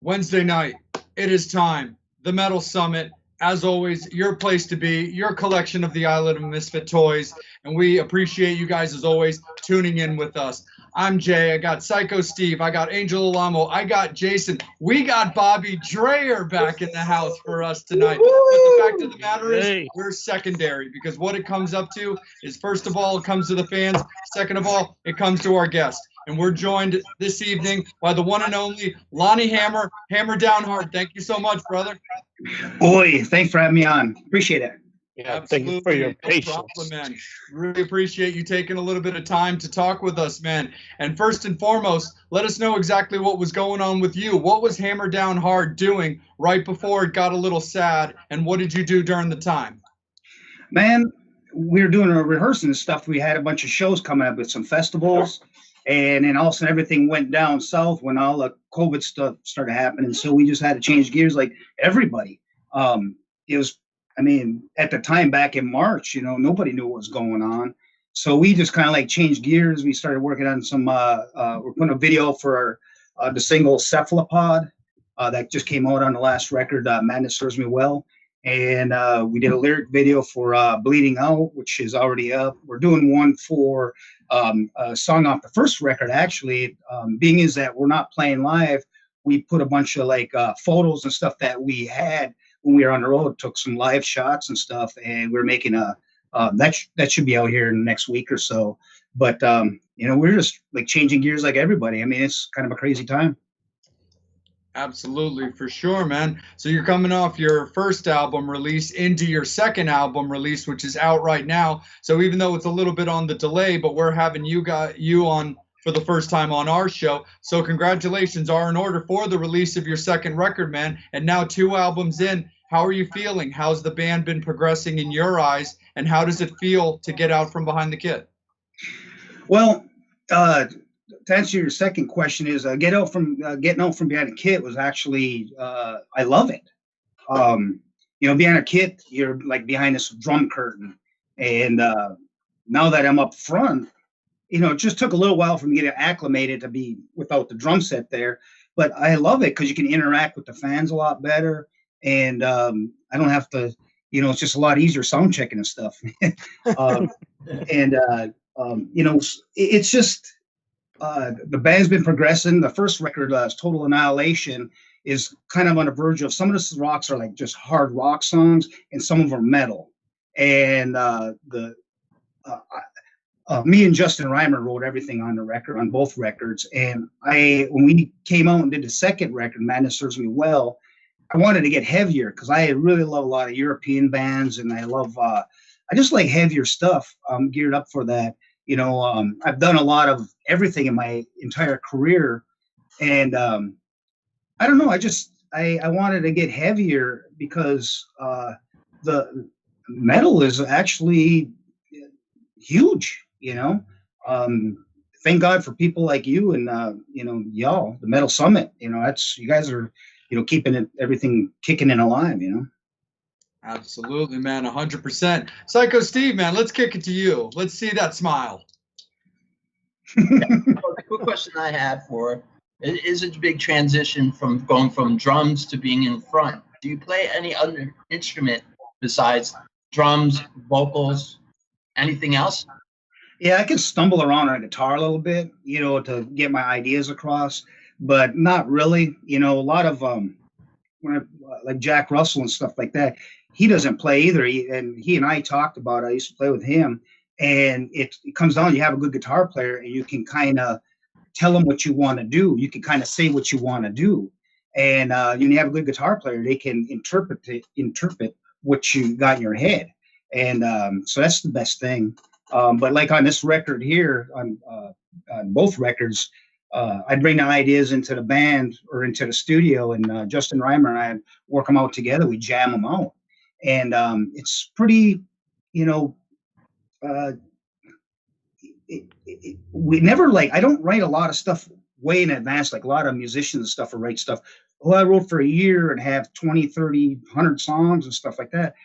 Wednesday night, it is time. The Metal Summit, as always, your place to be, your collection of the Island of Misfit Toys. And we appreciate you guys, as always, tuning in with us. I'm Jay. I got Psycho Steve. I got Angel Alamo. I got Jason. We got Bobby Dreyer back in the house for us tonight. But the fact of the matter is, we're secondary because what it comes up to is, first of all, it comes to the fans. Second of all, it comes to our guests. And we're joined this evening by the one and only Lonnie Hammer. Hammer down hard. Thank you so much, brother. Boy, thanks for having me on. Appreciate it. Yeah, absolutely. Thank you for your patience. No problem, man. Really appreciate you taking a little bit of time to talk with us, man. And first and foremost, let us know exactly what was going on with you. What was Hammer Down Hard doing right before it got a little sad, and what did you do during the time? Man, we were doing a rehearsing and stuff. We had a bunch of shows coming up with some festivals. And then all of a sudden everything went down south when all the COVID stuff started happening. So we just had to change gears like everybody. It was, I mean, at the time back in March, you know, nobody knew what was going on. So we just kind of like changed gears. We started working on some, we're putting a video for the single Cephalopod that just came out on the last record, Madness Serves Me Well. And we did a lyric video for Bleeding Out, which is already up. We're doing one for a song off the first record, actually. Being is that we're not playing live, we put a bunch of like photos and stuff that we had when we were on the road, took some live shots and stuff, and we're making a, that should be out here in the next week or so. But, you know, we're just like changing gears like everybody. I mean, it's kind of a crazy time. Absolutely, for sure, man. So you're coming off your first album release into your second album release, which is out right now. So even though it's a little bit on the delay, but we're having you on for the first time on our show. So congratulations are in order for the release of your second record, man. And now 2 albums in. How are you feeling? How's the band been progressing in your eyes? And how does it feel to get out from behind the kit? Well, to answer your second question is getting out from behind a kit was actually I love it. You know, behind a kit, you're like behind this drum curtain, and now that I'm up front, you know, it just took a little while for me to get acclimated to be without the drum set there, but I love it because you can interact with the fans a lot better, and I don't have to, you know, it's just a lot easier sound checking and stuff. You know, it's just. The band's been progressing. The first record, Total Annihilation, is kind of on the verge of, some of the rocks are like just hard rock songs, and some of them are metal. And me and Justin Reimer wrote everything on the record, on both records. And when we came out and did the second record, Madness Serves Me Well, I wanted to get heavier because I really love a lot of European bands, and I just like heavier stuff. I'm geared up for that. You know, I've done a lot of everything in my entire career, and I don't know. I wanted to get heavier because the metal is actually huge. You know, thank God for people like you and you know, y'all, the Metal Summit. You know, you guys are, you know, keeping everything kicking and alive. You know. Absolutely, man, 100%. Psycho Steve, man, let's kick it to you. Let's see that smile. The quick question I had for is it a big transition from going from drums to being in front? Do you play any other instrument besides drums, vocals, anything else? Yeah, I can stumble around on a guitar a little bit, you know, to get my ideas across, but not really. You know, a lot of like Jack Russell and stuff like that, he doesn't play either. He and I talked about it. I used to play with him, and it comes down, you have a good guitar player and you can kind of tell him what you want to do. You can kind of say what you want to do. And when you have a good guitar player, they can interpret what you got in your head. And so that's the best thing. But like on this record here, on both records, I'd bring the ideas into the band or into the studio, and Justin Reimer and I work them out together. We jam them out. And it's pretty, you know, we never like, I don't write a lot of stuff way in advance, like a lot of musicians and stuff will write stuff. Oh, I wrote for a year and have 20, 30, 100 songs and stuff like that.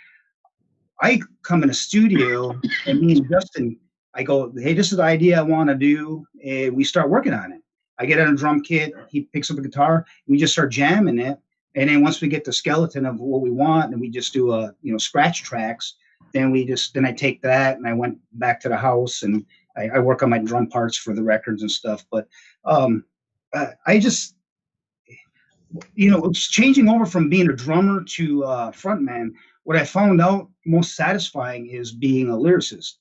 I come in a studio and me and Justin, I go, hey, this is the idea I want to do. And we start working on it. I get on a drum kit, he picks up a guitar, we just start jamming it. And then once we get the skeleton of what we want, and we just do scratch tracks, then I take that and I went back to the house and I work on my drum parts for the records and stuff. But I just, it's changing over from being a drummer to frontman. What I found out most satisfying is being a lyricist.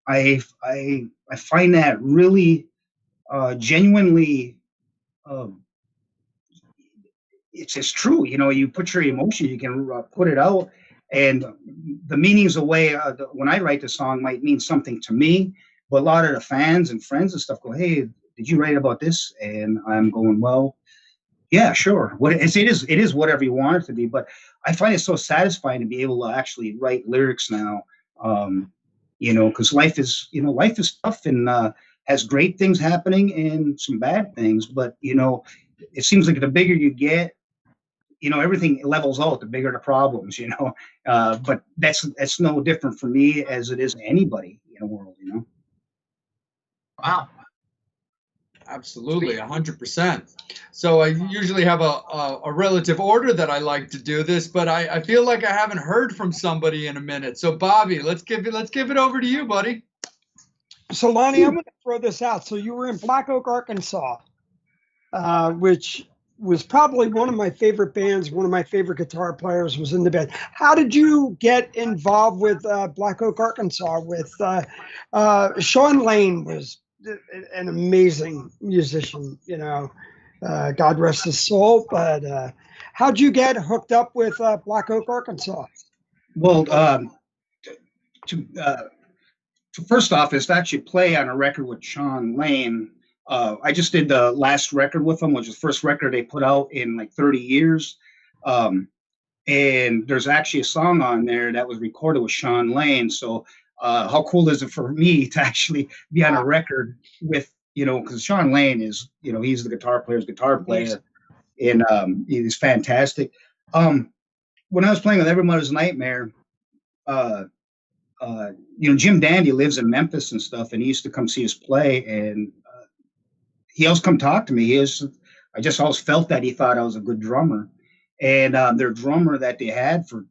I find that really genuinely, it's true. You put your emotion, you can put it out, and the meanings away. When I write the song, might mean something to me, but a lot of the fans and friends and stuff go, "Hey, did you write about this?" And I'm going, "Well, yeah, sure. It is whatever you want it to be." But I find it so satisfying to be able to actually write lyrics now. Because life is tough and has great things happening and some bad things. But it seems like the bigger you get, everything levels out. The bigger the problems, But that's no different for me as it is anybody in the world, Wow. Absolutely, 100%. So I usually have a relative order that I like to do this, but I feel like I haven't heard from somebody in a minute. So Bobby, let's give it over to you, buddy. So Lonnie, I'm going to throw this out. So you were in Black Oak, Arkansas, which was probably one of my favorite bands. One of my favorite guitar players was in the band. How did you get involved with Black Oak, Arkansas? With Sean Lane was an amazing musician, God rest his soul. But how'd you get hooked up with Black Oak, Arkansas? Well, first off, is to actually play on a record with Sean Lane. I just did the last record with them, which was the first record they put out in like 30 years. And there's actually a song on there that was recorded with Sean Lane. So how cool is it for me to actually be on a record with, because Sean Lane is, he's the guitar player, and he's fantastic. When I was playing with Every Mother's Nightmare, Jim Dandy lives in Memphis and stuff, and he used to come see us play, and he always come talk to me. I just always felt that he thought I was a good drummer, and their drummer that they had for,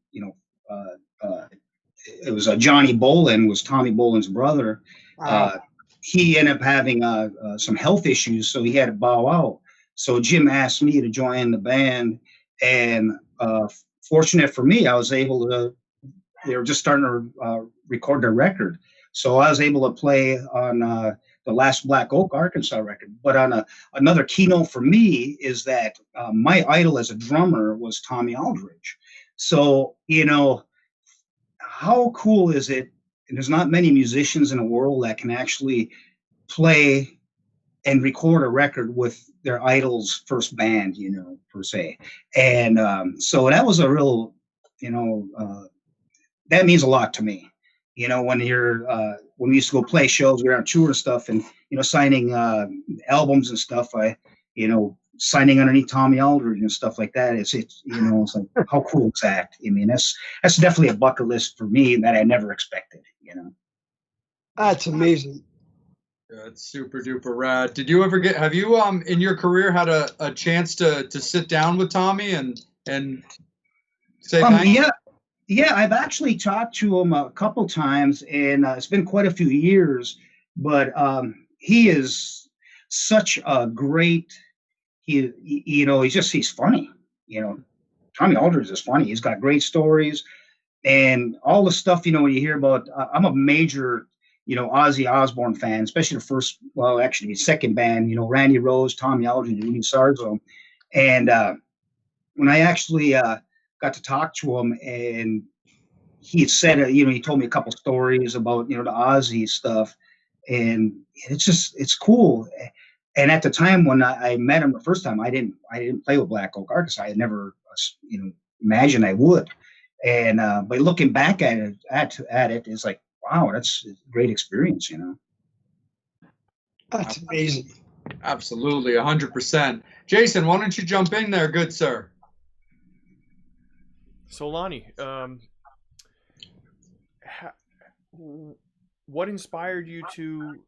it was Johnny Bolin, was Tommy Bolin's brother. Wow. He ended up having some health issues, so he had to bow out. So Jim asked me to join the band, and fortunate for me, I was able to. They were just starting to record their record, so I was able to play on the last Black Oak, Arkansas record. But on another keynote for me is that my idol as a drummer was Tommy Aldridge. So how cool is it? And there's not many musicians in the world that can actually play and record a record with their idol's first band, per se. And so that was a real, that means a lot to me. When when we used to go play shows, we were on tour and stuff, and signing albums and stuff. Signing underneath Tommy Aldridge and stuff like that. It's like, how cool is that? I mean, that's definitely a bucket list for me that I never expected. That's amazing. That's super duper rad. Did you ever have you in your career had a chance to sit down with Tommy and say thank you? Yeah, I've actually talked to him a couple times, and it's been quite a few years. But he is such a great. He's funny. Tommy Aldridge is funny. He's got great stories, and all the stuff. When you hear about, I'm a major, Ozzy Osbourne fan, especially the second band. Randy Rose, Tommy Aldridge, and Lee Sarzo, and when I actually got to talk to him, and he had said, he told me a couple stories about, the Ozzy stuff, and it's cool. And at the time when I met him the first time, I didn't play with Black Oak, Arkansas. I never, imagined I would. And but looking back at it, it's like, wow, that's a great experience, That's amazing. Absolutely, 100%. Jason, why don't you jump in there, good sir? So Lonnie, what inspired you to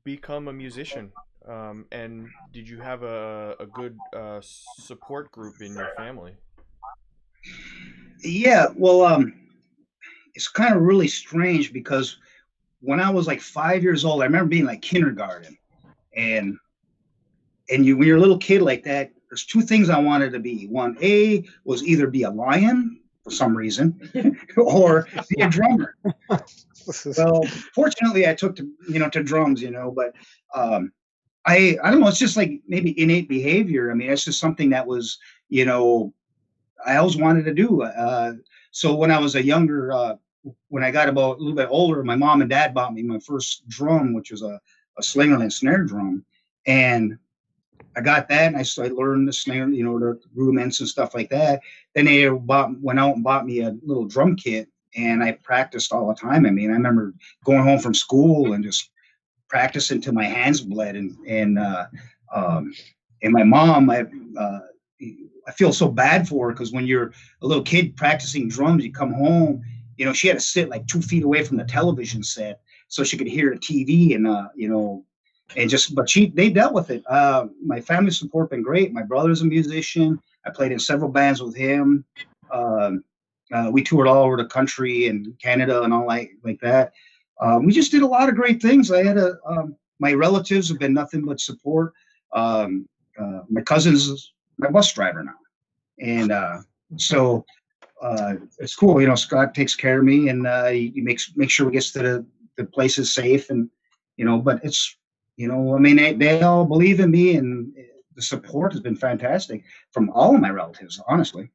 become a musician? And did you have a good support group in your family? Yeah, well, it's kind of really strange because when I was like 5 years old, I remember being like kindergarten, and when you're a little kid like that, there's two things I wanted to be. One, A was either be a lion for some reason, or be a drummer. Well, fortunately, I took to drums, but I don't know. It's just like maybe innate behavior. I mean, it's just something that was I always wanted to do. So when I was when I got about a little bit older, my mom and dad bought me my first drum, which was a slinger and snare drum, and I got that, and I learned the snare, the rudiments and stuff like that. Then they went out and bought me a little drum kit, and I practiced all the time. I mean, I remember going home from school and just practicing till my hands bled, and my mom, I feel so bad for her because when you're a little kid practicing drums, you come home, she had to sit like 2 feet away from the television set so she could hear the TV but they dealt with it. My family support been great. My brother's a musician. I played in several bands with him. We toured all over the country and Canada and all like that. We just did a lot of great things. I had my relatives have been nothing but support. My cousin's my bus driver now. And so it's cool. Scott takes care of me, and he makes sure we get to the places safe. And but it's I mean, they all believe in me, and the support has been fantastic from all of my relatives, honestly.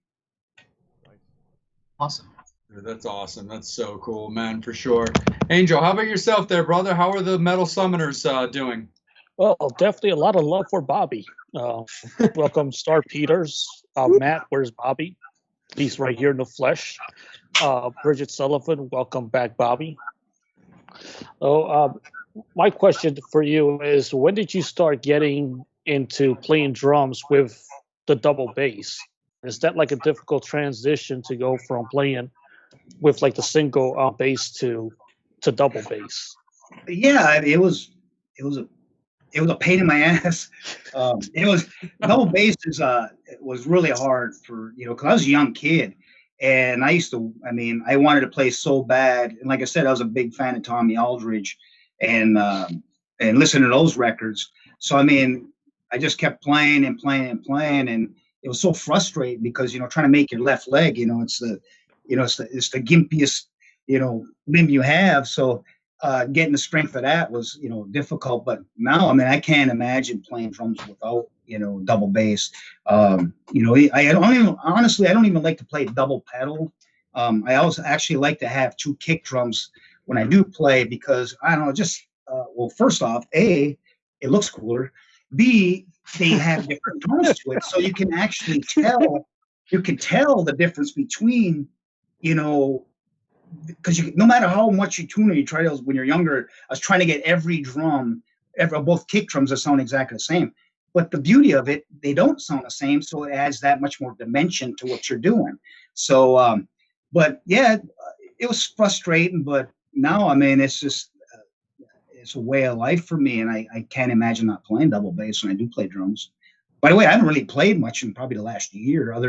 Awesome. That's awesome. That's so cool, man, for sure. Angel, how about yourself there, brother? How are the Metal Summoners doing? Well, definitely a lot of love for Bobby. Welcome, Star Peters. Matt, where's Bobby? He's right here in the flesh. Bridget Sullivan, welcome back, Bobby. My question for you is, when did you start getting into playing drums with the double bass? Is that like a difficult transition to go from playing with like the single bass to double bass? Yeah, it was a pain in my ass. It was double bass was really hard for because I was a young kid, and I wanted to play so bad. And like I said, I was a big fan of Tommy Aldridge, and listening to those records. So I mean, I just kept playing and playing and playing, and it was so frustrating because trying to make your left leg, it's the gimpiest limb you have. So getting the strength of that was difficult. But now, I mean, I can't imagine playing drums without double bass. I don't even like to play double pedal. I also actually like to have two kick drums when I do play because I don't know, just well, first off, A, it looks cooler. B, they have different tones to it, so you can actually tell. You can tell the difference between, because no matter how much you tune it, you try those when you're younger. I was trying to get every drum, both kick drums that sound exactly the same. But the beauty of it, they don't sound the same, so it adds that much more dimension to what you're doing. So, but yeah, it was frustrating. But now, I mean, it's just it's a way of life for me, and I can't imagine not playing double bass when I do play drums. By the way, I haven't really played much in probably the last year. I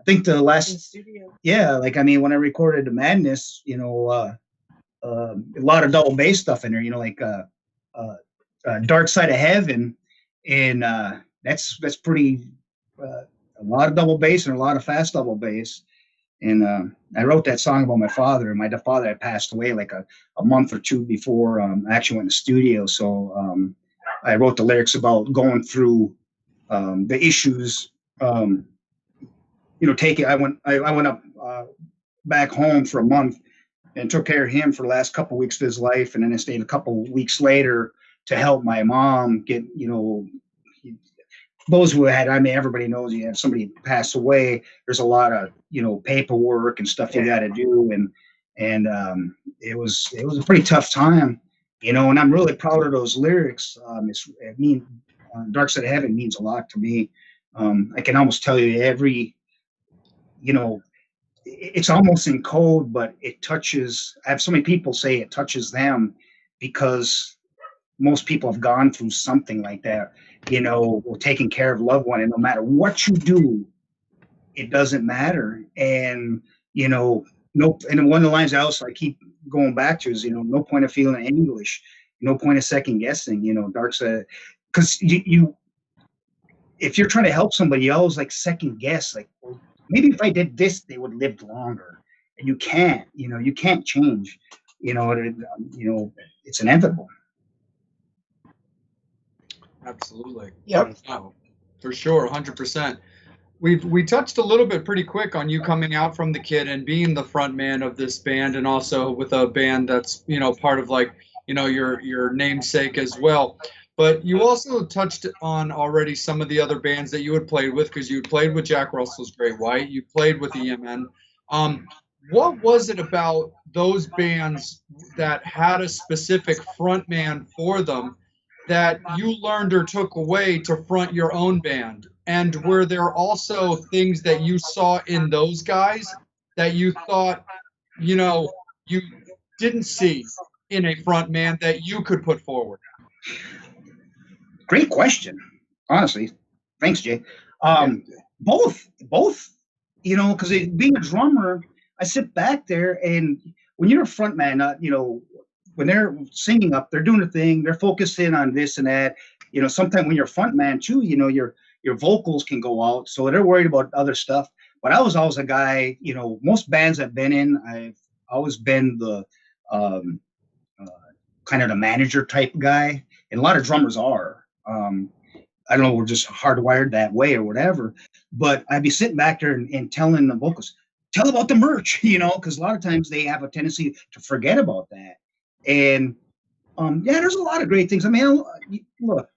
think the last, like I mean, when I recorded the Madness, a lot of double bass stuff in there. Like Dark Side of Heaven, and that's pretty a lot of double bass and a lot of fast double bass. And I wrote that song about my father, and my father had passed away like a month or two before I actually went in the studio. So I wrote the lyrics about going through the issues. I went up back home for a month and took care of him for the last couple of weeks of his life, and then I stayed a couple of weeks later to help my mom get, those who had, I mean, everybody knows you have somebody pass away. There's a lot of, paperwork and stuff you got to do. And it was a pretty tough time, and I'm really proud of those lyrics. Dark Side of Heaven means a lot to me. I can almost tell you it's almost in code, but it touches, I have so many people say it touches them because most people have gone through something like that, or taking care of a loved one. And no matter what you do, it doesn't matter. And, no, and one of the lines I keep going back to is, no point of feeling English, no point of second guessing, Dark side, because if you're trying to help somebody, you always like second guess, like, well, maybe if I did this, they would live longer. And you can't, you can't change, it's inevitable. Absolutely. Yep. Oh, for sure, 100%. We touched a little bit pretty quick on you coming out from the kid and being the front man of this band, and also with a band that's part of like your namesake as well. But you also touched on already some of the other bands that you had played with, because you played with Jack Russell's Great White, you played with EMN. What was it about those bands that had a specific front man for them that you learned or took away to front your own band? And were there also things that you saw in those guys that you thought, you didn't see in a front man that you could put forward? Great question, honestly. Thanks, Jay. Both, because being a drummer, I sit back there, and when you're a front man, when they're singing up, they're doing a thing, they're focusing on this and that. Sometimes when you're a front man too, your vocals can go out, so they're worried about other stuff. But I was always a guy, most bands I've been in, I've always been the kind of the manager type guy, and a lot of drummers are. I don't know, we're just hardwired that way or whatever. But I'd be sitting back there and telling the vocals, tell about the merch, because a lot of times they have a tendency to forget about that. And there's a lot of great things. I mean, look,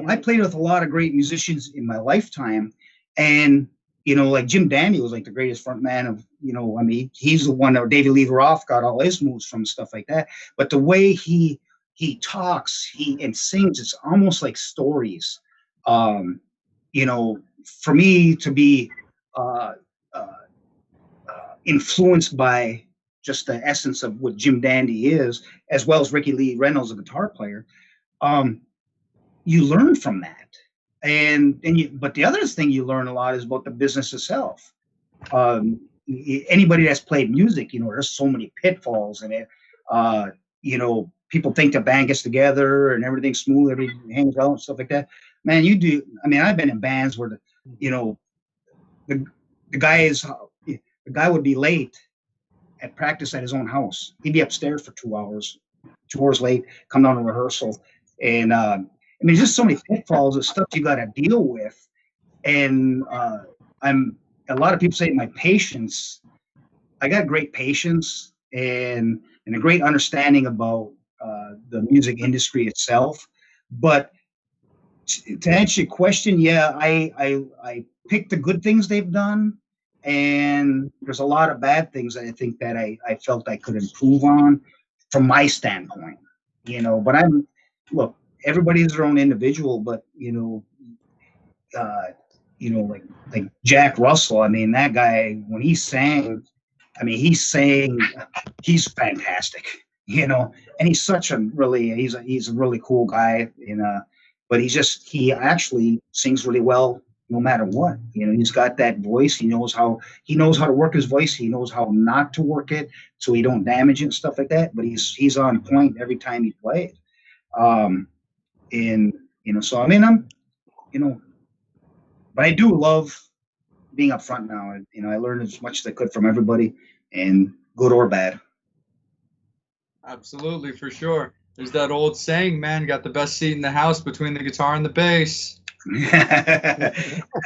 I played with a lot of great musicians in my lifetime, and like Jim Dandy was like the greatest front man of, I mean, he's the one that David Lee Roth got all his moves from, stuff like that. But the way he talks, and sings, it's almost like stories. For me to be influenced by just the essence of what Jim Dandy is, as well as Ricky Lee Reynolds, a guitar player, you learn from that. But the other thing you learn a lot is about the business itself. Anybody that's played music, there's so many pitfalls in it. People think the band gets together and everything's smooth, everything hangs out and stuff like that. Man, you do. I mean, I've been in bands where the guy would be late at practice at his own house. He'd be upstairs for 2 hours late, come down to rehearsal. And I mean, just so many pitfalls of stuff you got to deal with. And a lot of people say my patience, I got great patience and a great understanding about the music industry itself. But to answer your question, yeah, I picked the good things they've done, and there's a lot of bad things I think that I felt I could improve on from my standpoint, but look, everybody's their own individual, but like Jack Russell, I mean, that guy, when he sang, I mean, he's fantastic, and he's such a really, he's a really cool guy, but he actually sings really well no matter what. He's got that voice. He knows how to work his voice. He knows how not to work it so he don't damage it and stuff like that. But he's on point every time he plays. So I mean, but I do love being up front now. I learned as much as I could from everybody, and good or bad. Absolutely, for sure. There's that old saying, man, got the best seat in the house between the guitar and the bass.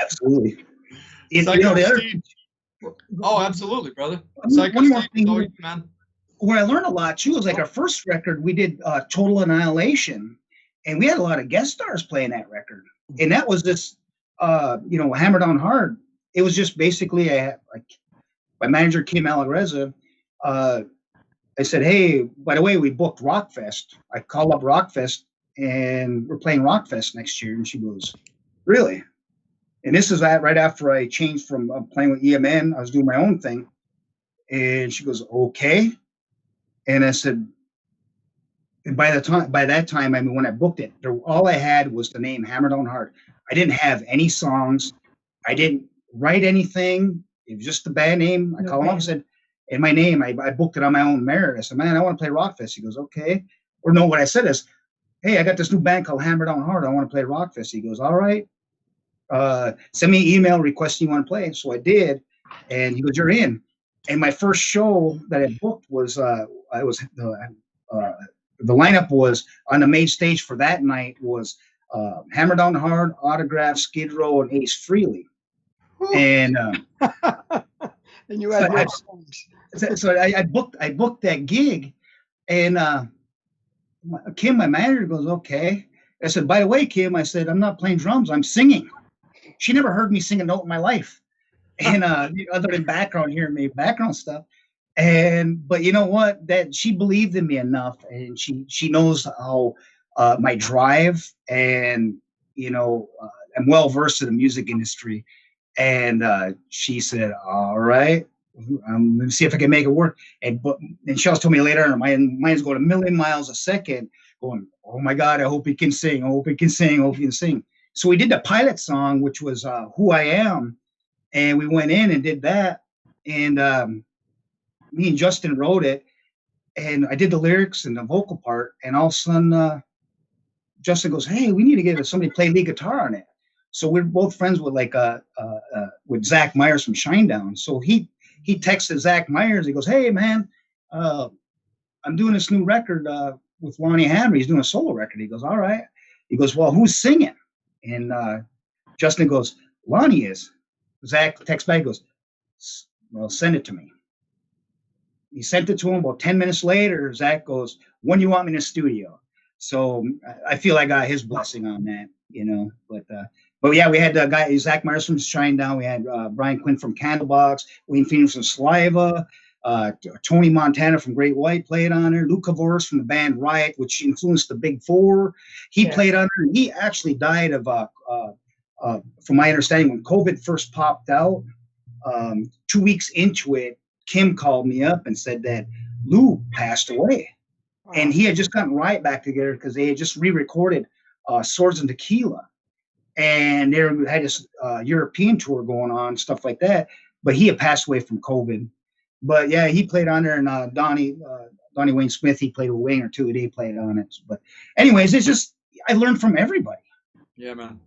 Absolutely. Absolutely, brother. One more thing, man. Where I learned a lot too was like our first record, we did Total Annihilation, and we had a lot of guest stars playing that record. And that was this, Hammer Down Hard. It was just basically my manager, Kim Alagreza, I said, hey, by the way, we booked Rockfest. I called up Rockfest, and we're playing Rockfest next year. And she goes, really? And this is right after I changed from playing with EMN. I was doing my own thing. And she goes, okay. And I said, by that time, I mean, when I booked it, all I had was the name Hammer Down Hard. I didn't have any songs. I didn't write anything. It was just the band name. I called him up and said, and my name, I booked it on my own merit. I said, man, I want to play Rockfest. He goes, okay. Or no, what I said is, hey, I got this new band called Hammer Down Hard. I want to play Rockfest. He goes, all right. Send me an email requesting you want to play. So I did. And he goes, you're in. And my first show that I booked was, the lineup was on the main stage for that night was Hammer Down Hard, Autograph, Skid Row, and Ace Frehley. And and you had so I booked that gig, and Kim, my manager, goes, okay. I said, by the way, Kim, I said, I'm not playing drums, I'm singing. She never heard me sing a note in my life, and other than background, hearing me background stuff. But you know what? That she believed in me enough, and she knows how my drive, and I'm well versed in the music industry. And she said, all right, I'm going to see if I can make it work. And she also told me later, my mind's going a million miles a second, going, oh my God, I hope he can sing. I hope he can sing. I hope he can sing. So we did the pilot song, which was Who I Am. And we went in and did that. And me and Justin wrote it. And I did the lyrics and the vocal part. And all of a sudden, Justin goes, hey, we need to get somebody to play lead guitar on it. So we're both friends with with Zach Myers from Shinedown. So he texted Zach Myers. He goes, hey man, I'm doing this new record with Lonnie Hammer. He's doing a solo record. He goes, all right. He goes, well, who's singing? And Justin goes, Lonnie is. Zach texts back, goes, well, send it to me. He sent it to him. About 10 minutes later, Zach goes, when do you want me in the studio? So I feel I got his blessing on that, But yeah, we had the guy Zach Myers from Shinedown. We had Brian Quinn from Candlebox, Wayne Phoenix from Saliva, Tony Montana from Great White played on her. Luke Kavoris from the band Riot, which influenced the Big Four. He played on her. He actually died of, from my understanding, when COVID first popped out. 2 weeks into it, Kim called me up and said that Lou passed away. Wow. And he had just gotten Riot back together because they had just re-recorded Swords and Tequila. And they had this European tour going on, stuff like that. But he had passed away from COVID. But yeah, he played on there, and Donnie Wayne Smith, he played with Winger too. He played on it. But anyways, it's just I learned from everybody. Yeah, man.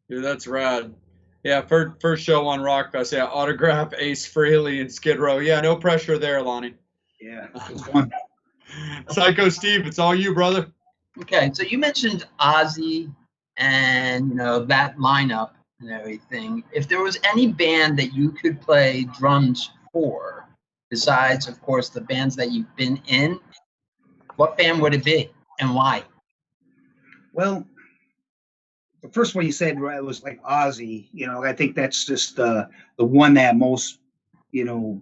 Dude, that's rad. Yeah, first show on Rockfest. Yeah, Autograph, Ace Frehley, and Skid Row. Yeah, no pressure there, Lonnie. Yeah, it was fun. Psycho Steve, it's all you, brother. Okay, so you mentioned Ozzy and that lineup and everything. If there was any band that you could play drums for, besides of course the bands that you've been in, what band would it be and why? Well, the first one you said was like Ozzy. I think that's just the one that most people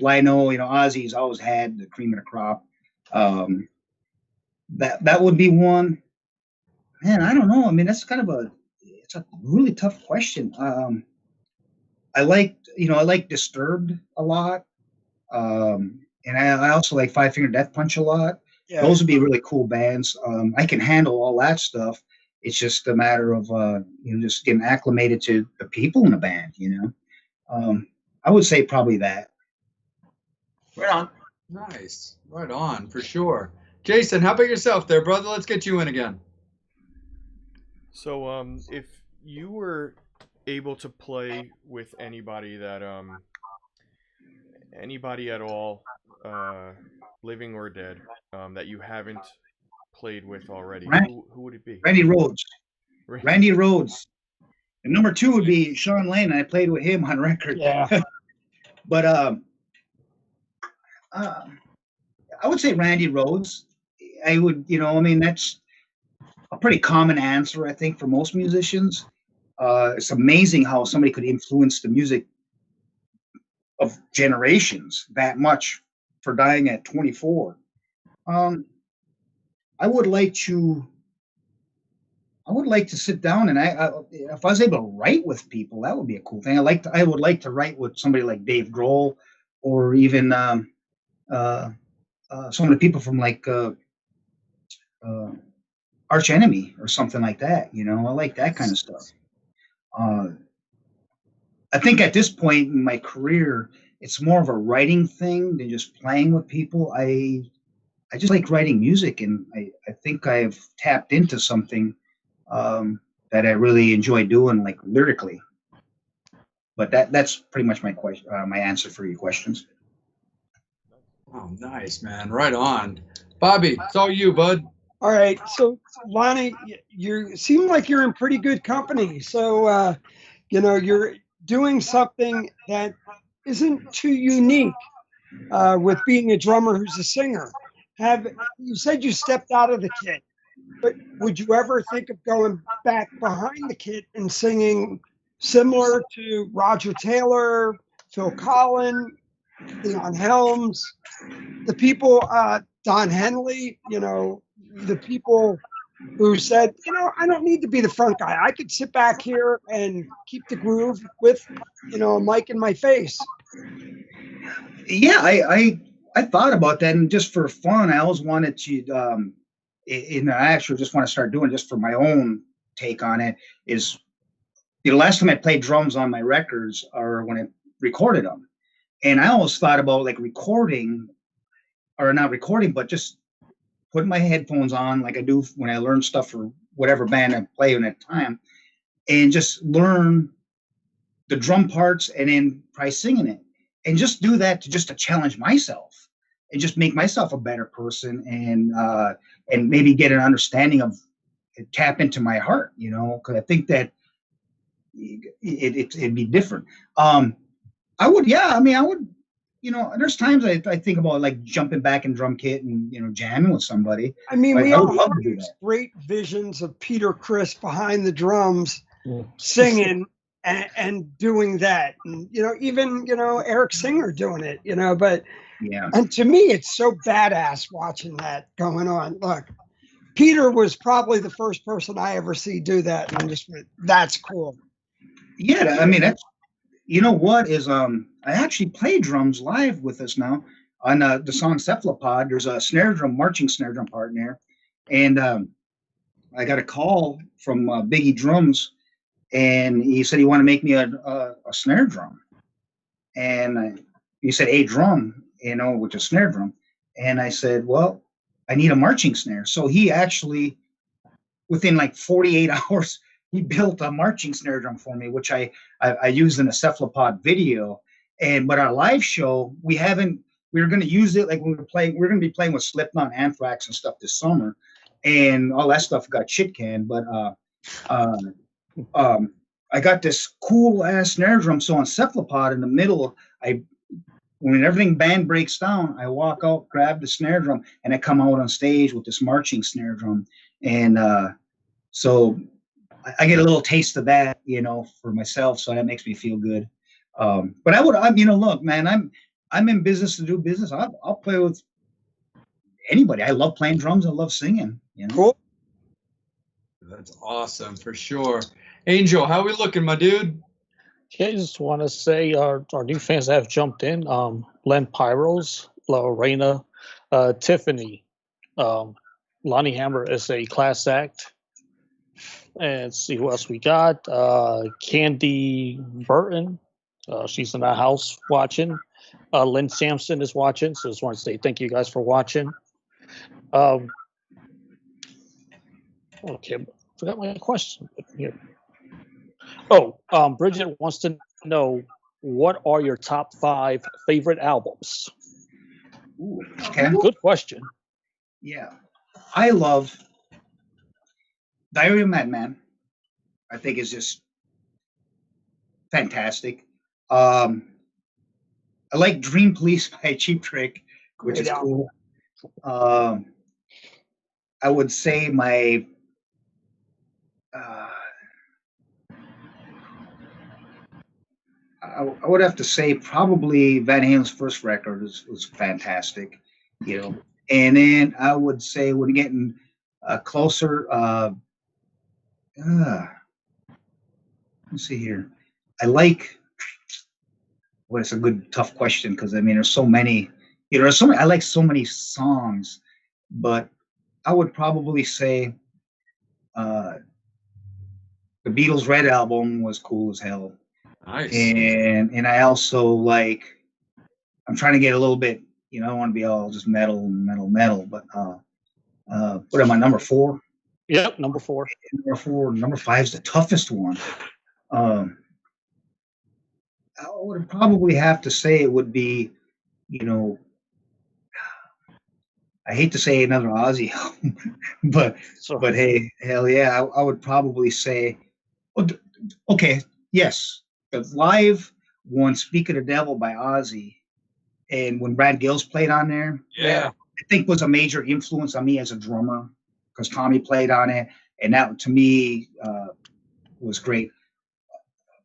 I know, Ozzy's always had the cream of the crop. That would be one. Man, I don't know. I mean, that's kind of it's a really tough question. I like Disturbed a lot. And I also like Five Finger Death Punch a lot. Yeah. Those would be really cool bands. I can handle all that stuff. It's just a matter of, just getting acclimated to the people in the band, I would say probably that. Right on. Nice. Right on, for sure. Jason, how about yourself there, brother? Let's get you in again. So, if you were able to play with anybody anybody at all, living or dead, that you haven't played with already, who would it be? Randy Rhoads. Randy Rhoads. And number 2 would be Sean Lane. I played with him on record. Yeah. But I would say Randy Rhoads. I would, that's a pretty common answer, I think, for most musicians. It's amazing how somebody could influence the music of generations that much for dying at 24. I would like to sit down and if I was able to write with people, that would be a cool thing. I would like to write with somebody like Dave Grohl, or even some of the people from like Arch Enemy or something like that. You know, I like that kind of stuff. I think at this point in my career, it's more of a writing thing than just playing with people. I just like writing music, and I think I've tapped into something that I really enjoy doing, like lyrically. But that's pretty much my question, my answer for your questions. Oh, nice, man. Right on. Bobby, it's all you, bud. All right. So, Lonnie, you seem like you're in pretty good company. So, you're doing something that isn't too unique with being a drummer who's a singer. You said you stepped out of the kit, but would you ever think of going back behind the kit and singing similar to Roger Taylor, Phil Collin, Leon Helms, the people, Don Henley, the people who said, I don't need to be the front guy. I could sit back here and keep the groove with, a mic in my face. Yeah, I thought about that, and just for fun, I always wanted to, I actually just want to start doing just for my own take on it. Is the last time I played drums on my records, or when I recorded them, and I always thought about like recording, or not recording, but just putting my headphones on like I do when I learn stuff for whatever band I'm playing at the time, and just learn the drum parts and then try singing it, and just do that to challenge myself and just make myself a better person, and maybe get an understanding of, tap into my heart, because I think that it'd be different. I would, yeah, I mean, I would, there's times I think about like jumping back in drum kit and, jamming with somebody. I mean, Like, we I all would love have to do these that. great visions of Peter Criss behind the drums singing and doing that. And, even, Eric Singer doing it, but Yeah. and to me, it's so badass watching that going on. Look, Peter was probably the first person I ever see do that. And I just went, that's cool. Yeah. I mean, that's, what is, I actually play drums live with us now on the song Cephalopod. There's a marching snare drum part in there. And I got a call from Biggie Drums, and he said he wanted to make me a snare drum. And he said, a drum, with a snare drum. And I said, well, I need a marching snare. So he actually, within like 48 hours, he built a marching snare drum for me, which I used in a Cephalopod video. But our live show, we were going to use it like when we're going to be playing with Slipknot, Anthrax and stuff this summer, and all that stuff got shit canned. But I got this cool ass snare drum. So on Cephalopod in the middle, when everything band breaks down, I walk out, grab the snare drum, and I come out on stage with this marching snare drum. And so I get a little taste of that, for myself. So that makes me feel good. But look, man, I'm in business to do business. I'll play with anybody. I love playing drums. I love singing. Cool. That's awesome for sure. Angel, how we looking, my dude? Yeah, I just want to say our new fans that have jumped in, Len Pyros, Lorena, Tiffany, Lonnie Hammer is a class act. And let's see who else we got. Candy Burton, she's in the house watching. Lynn Sampson is watching, so I just want to say thank you guys for watching. Okay, forgot my question here. Oh, Bridget wants to know, what are your top 5 favorite albums? Ooh, okay. Good question. Yeah. I love Diary of a Madman. I think is just fantastic. I like Dream Police by Cheap Trick, which is cool. I would say my I would have to say probably Van Halen's first record was fantastic, And then I would say we're getting closer. Let's see here. I like. Well, it's a good tough question because there's so many. You know, there's so many, I like so many songs, but I would probably say the Beatles' Red Album was cool as hell. Nice. And I also like, I'm trying to get a little bit, you know, I don't want to be all just metal, but what am I, number 4? Yep, number 4. Number 4, number 5 is the toughest one. I would probably have to say it would be, you know, I hate to say another Ozzy album, but hey, hell yeah, I would probably say, okay, yes, the live one, "Speak of the Devil" by Ozzy, and when Brad Gills played on there, Yeah. I think was a major influence on me as a drummer because Tommy played on it, and that to me was great.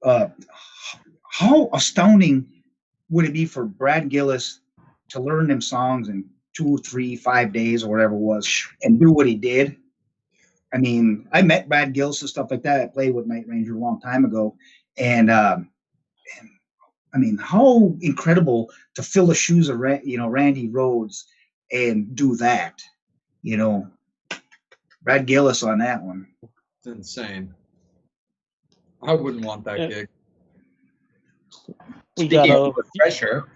How astounding would it be for Brad Gillis to learn them songs in 2, 3, 5 days or whatever it was and do what he did? I mean, I met Brad Gillis and stuff like that. I played with Night Ranger a long time ago. And I mean, how incredible to fill the shoes of, Randy Rhoads and do that, you know, Brad Gillis on that one. It's insane. I wouldn't want that gig. Speaking of pressure.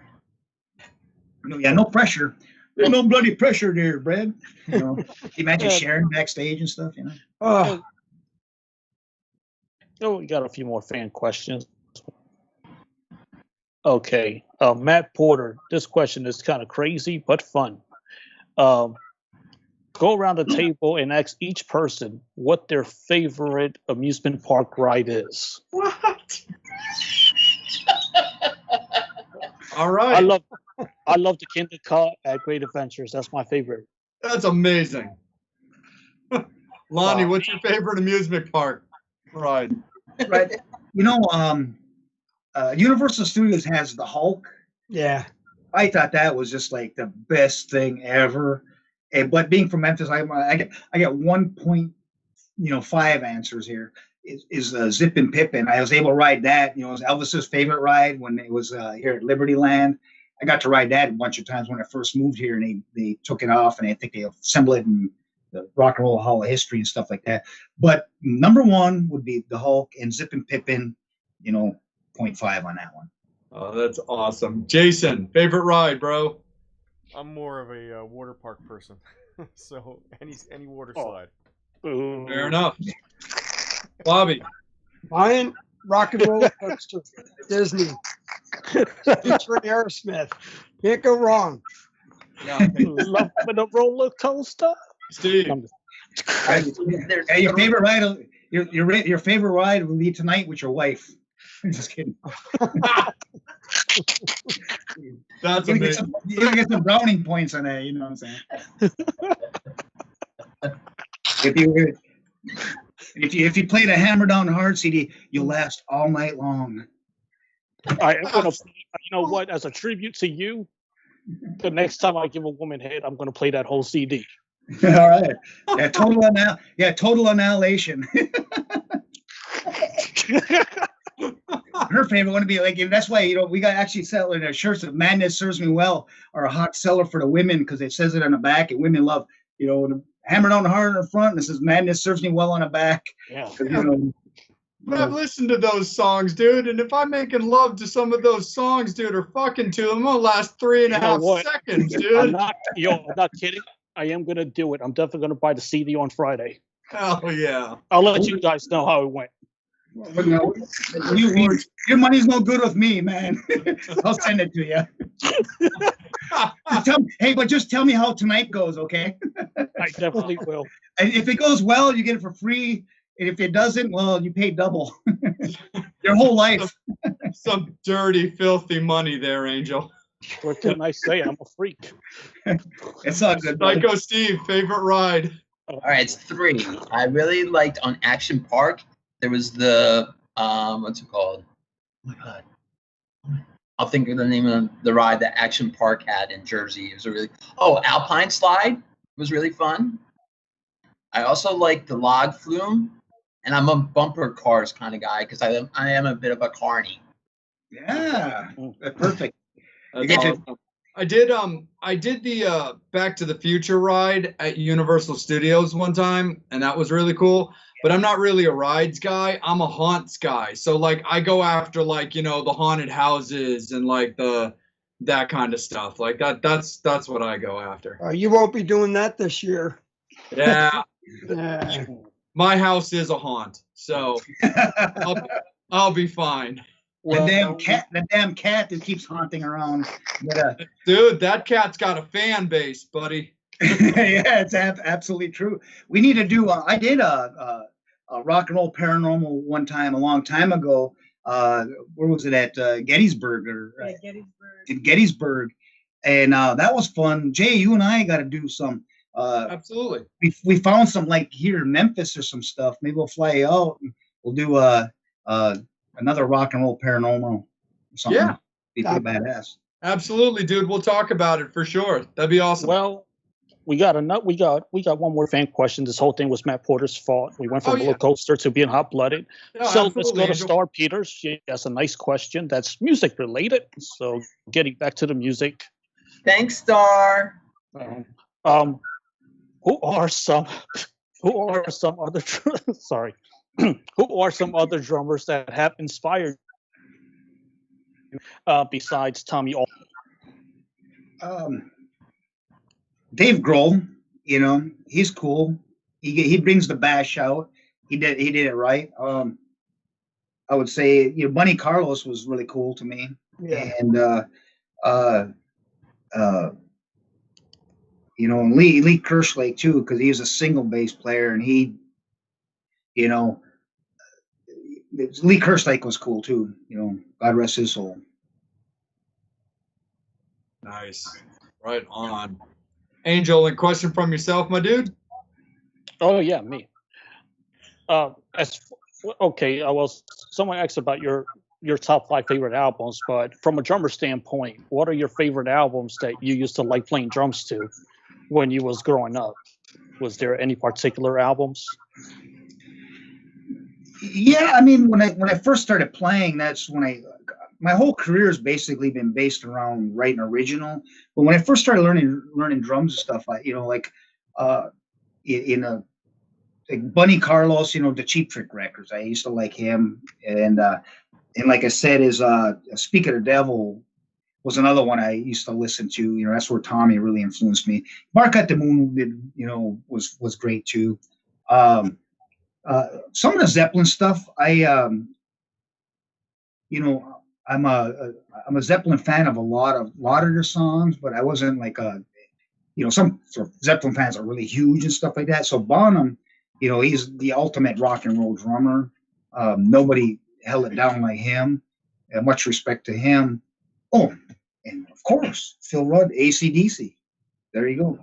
No pressure. There's no bloody pressure there, Brad. You know, imagine sharing backstage and stuff, you know. Oh, we got a few more fan questions. Okay, Matt Porter. This question is kind of crazy but fun. Go around the table and ask each person what their favorite amusement park ride is. What? All right. I love the Kinder Car at Great Adventures. That's my favorite. That's amazing. Lonnie, what's your favorite amusement park ride? Right. You know, Universal Studios has the Hulk. Yeah. I thought that was just like the best thing ever. But being from Memphis, I get 1.5 answers here. Is Zip and Pippin. I was able to ride that. You know, it was Elvis's favorite ride when it was here at Liberty Land. I got to ride that a bunch of times when I first moved here, and they took it off, and I think they assembled it in the Rock and Roll Hall of History and stuff like that. But number 1 would be the Hulk and Zip and Pippin. You know, 0.5 on that one. Oh, that's awesome. Jason, favorite ride, bro? I'm more of a water park person, so any water slide. Fair enough. Bobby. Mine, Rock and Roller Coaster, Disney, featuring Aerosmith. Can't go wrong. Yeah. Love the roller coaster. Steve. Your favorite ride, your favorite ride will be tonight with your wife. Just kidding. That's amazing. You're gonna get some browning points on that. You know what I'm saying? If you play the Hammer Down Hard CD, you'll last all night long. I'm gonna, you know what? As a tribute to you, the next time I give a woman head, I'm gonna play that whole CD. All right. Yeah, total annihilation. Her favorite one to be like, and that's why, you know, we got actually selling our shirts of "Madness Serves Me Well" are a hot seller for the women because it says it on the back, and women love, you know, the Hammered on Hard on the front, and it says "Madness Serves Me Well" on the back. Yeah. You know, I've listened to those songs, dude, and if I'm making love to some of those songs, dude, or fucking to them, it'll last 3.5 seconds, dude. I'm not kidding. I am gonna do it. I'm definitely gonna buy the CD on Friday. Hell yeah. I'll let you guys know how it went. but no, your money's no good with me, man. I'll send it to you. Just tell me how tonight goes, okay? I definitely will. And if it goes well, you get it for free. And if it doesn't, well, you pay double. Your whole life. Some dirty, filthy money there, Angel. What can I say? I'm a freak. It's all good. Psycho Steve, favorite ride. All right, it's 3. I really liked on Action Park. There was the what's it called? Oh my god, I'll think of the name of the ride that Action Park had in Jersey. It was Alpine Slide. It was really fun. I also like the log flume, and I'm a bumper cars kind of guy because I am a bit of a carny. Yeah, perfect. That's awesome. I did the Back to the Future ride at Universal Studios one time, and that was really cool. But I'm not really a rides guy. I'm a haunts guy. So like I go after like, you know, the haunted houses and like that kind of stuff. Like that's what I go after. You won't be doing that this year. Yeah. Yeah. My house is a haunt. So I'll be fine. The damn cat that keeps haunting around. Dude, that cat's got a fan base, buddy. Yeah, it's absolutely true. We need to do. I did a rock and roll paranormal one time a long time ago. Where was it at Gettysburg Gettysburg. in Gettysburg, and that was fun. Jay, you and I got to do some. Absolutely. We found some like here in Memphis or some stuff. Maybe we'll fly out and we'll do another rock and roll paranormal or something. Yeah. Be pretty badass. Absolutely, dude. We'll talk about it for sure. That'd be awesome. Well, we got one more fan question. This whole thing was Matt Porter's fault. We went from roller coaster to being hot blooded. No, so let's go to Angel. Star Peters. She has a nice question that's music related. So getting back to the music. Thanks, Star. Who are some other sorry? Who are some other drummers that have inspired besides Tommy? Dave Grohl, you know, he's cool. He brings the bash out. He did it right. I would say, you know, Bunny Carlos was really cool to me. Yeah. And you know, and Lee Kerslake too, because he was a single bass player, and he, you know, Lee Kerslake was cool too. You know, God rest his soul. Nice. Right on. Angel, a question from yourself, my dude? Oh yeah, me. Okay. Well, someone asked about your top 5 favorite albums, but from a drummer standpoint, what are your favorite albums that you used to like playing drums to when you was growing up? Was there any particular albums? Yeah, I mean, when I first started playing, that's when my whole career has basically been based around writing original. But when I first started learning drums and stuff, like Bunny Carlos, you know, the Cheap Trick records, I used to like him, and like I said, Speak of the Devil was another one I used to listen to. You know, that's where Tommy really influenced me. Bark at the Moon was great too. Some of the Zeppelin stuff, I'm a Zeppelin fan of a lot of their songs, but I wasn't like some sort of Zeppelin fans are really huge and stuff like that. So Bonham, you know, he's the ultimate rock and roll drummer. Nobody held it down like him. Much respect to him. Oh, and of course, Phil Rudd, AC/DC. There you go.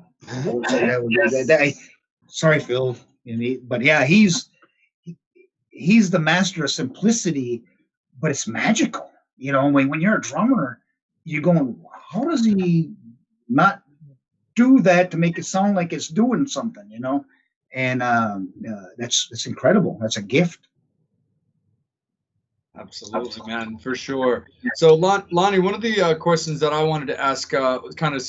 Sorry, Phil. But yeah, he's the master of simplicity, but it's magical. You know, when you're a drummer, you're going, how does he not do that to make it sound like it's doing something, you know? And that's incredible. That's a gift. Absolutely, man, for sure. So, Lonnie, one of the questions that I wanted to ask kind of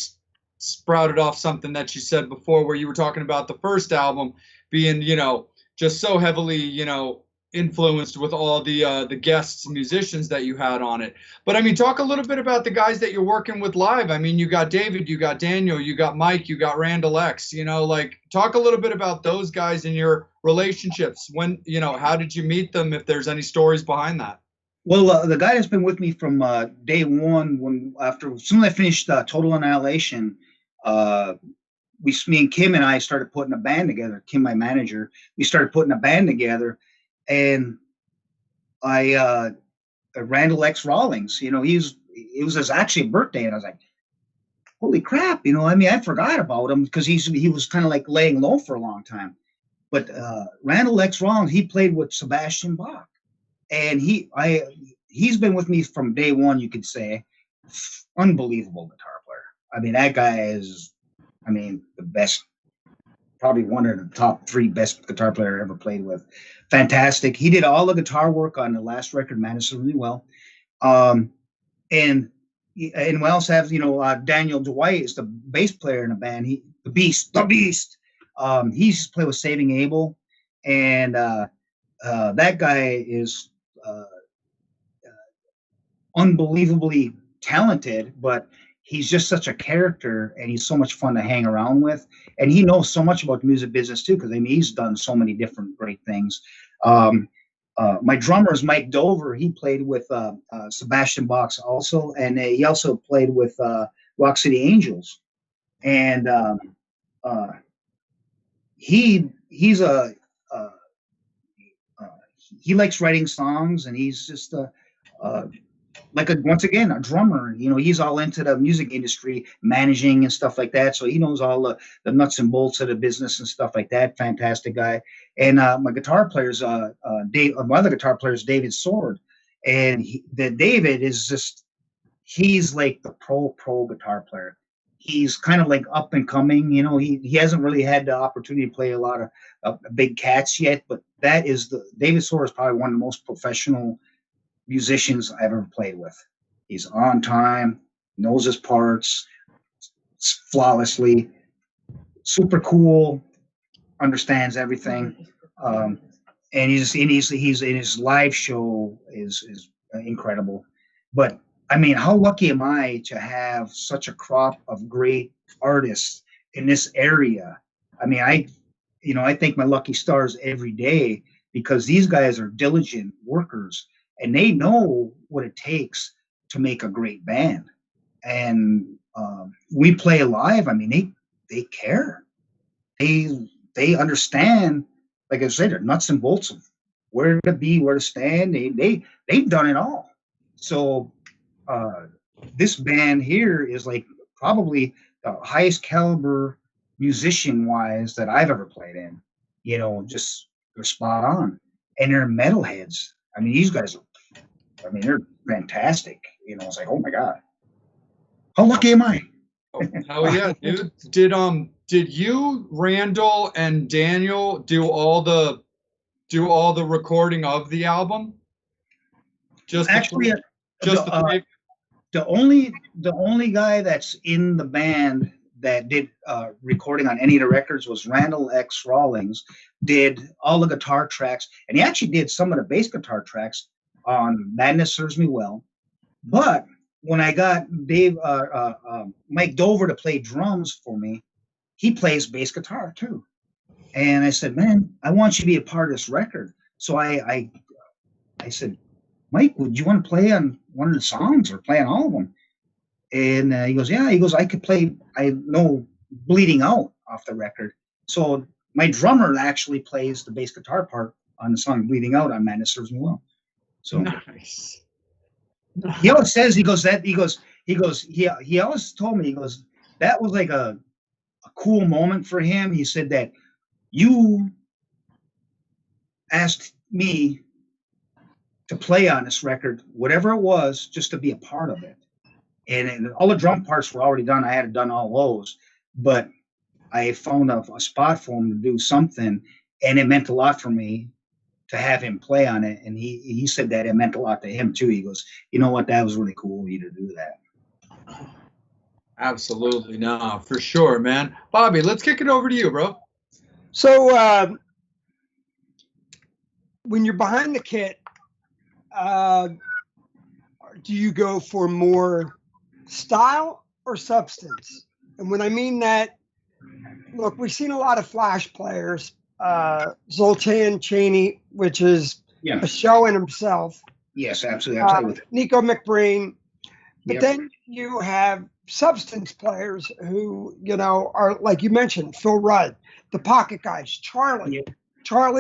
sprouted off something that you said before, where you were talking about the first album being, you know, just so heavily, you know, influenced with all the guests, musicians that you had on it. But I mean, talk a little bit about the guys that you're working with live. I mean, you got David, you got Daniel, you got Mike, you got Randall X, you know, like talk a little bit about those guys and your relationships. When, you know, how did you meet them? If there's any stories behind that. Well, the guy that's been with me from day one, as soon as I finished Total Annihilation, me and Kim and I started putting a band together. Kim, my manager, we started putting a band together, and Randall X Rawlings, you know, it was his actually birthday, and I was like, holy crap, you know, I mean, I forgot about him because he was kind of like laying low for a long time. But Randall X Rawlings, he played with Sebastian Bach, and he's been with me from day one, you could say. Unbelievable guitar player. I mean, that guy is, the best, probably one of the top 3 best guitar player I ever played with. Fantastic. He did all the guitar work on the last record, Madison, really well. And, and we also have Daniel Dwight is the bass player in the band. The Beast. He used to play with Saving Abel, and that guy is unbelievably talented, but he's just such a character, and he's so much fun to hang around with. And he knows so much about the music business too, because I mean he's done so many different great things. My drummer is Mike Dover. He played with Sebastian Bach also, and he also played with Rock City Angels. And he likes writing songs, and he's just once again, a drummer. He's all into the music industry, managing and stuff like that. So he knows all the nuts and bolts of the business and stuff like that. Fantastic guy. And my guitar player's Dave. My other guitar player is David Sword, and David is just, he's like the pro guitar player. He's kind of like up and coming. He hasn't really had the opportunity to play a lot of big cats yet, but David Sword is probably one of the most professional musicians I've ever played with. He's on time, knows his parts flawlessly, super cool, understands everything, and he's in his live show is incredible. But I mean, how lucky am I to have such a crop of great artists in this area? I mean, I thank my lucky stars every day, because these guys are diligent workers, and they know what it takes to make a great band. And we play live. I mean, they care. They understand, like I said, the nuts and bolts of where to be, where to stand. They've done it all. So this band here is like probably the highest caliber musician-wise that I've ever played in. Just they're spot on, and they're metalheads. I mean, these guys they're fantastic. It's like, oh my God, how lucky am I? Hell yeah, dude. Did you, Randall, and Daniel do all the recording of the album? Actually, the only guy that's in the band that did recording on any of the records was Randall X. Rawlings. Did all the guitar tracks, and he actually did some of the bass guitar tracks on Madness Serves Me Well. But when I got Mike Dover to play drums for me, he plays bass guitar too. And I said, man, I want you to be a part of this record. So I said, Mike, would you want to play on one of the songs or play on all of them? And he goes, yeah. He goes, I could play. I know Bleeding Out off the record. So my drummer actually plays the bass guitar part on the song Bleeding Out on Madness Serves Me Well. So nice. He always says, he always told me, he goes, that was like a cool moment for him. He said that you asked me to play on this record, whatever it was, just to be a part of it. And all the drum parts were already done. I had done all those, but I found a spot for him to do something, and it meant a lot for me to have him play on it. And he said that it meant a lot to him too. He goes, you know what, that was really cool of you to do that. Absolutely. No, for sure, man. Bobby, let's kick it over to you, bro. So when you're behind the kit, do you go for more style or substance? And when I mean that, look, we've seen a lot of Flash players, Zoltan Chaney, which is a show in himself. Yes, absolutely. Nico McBrain. But then you have substance players who, are, like you mentioned, Phil Rudd, the pocket guys, Charlie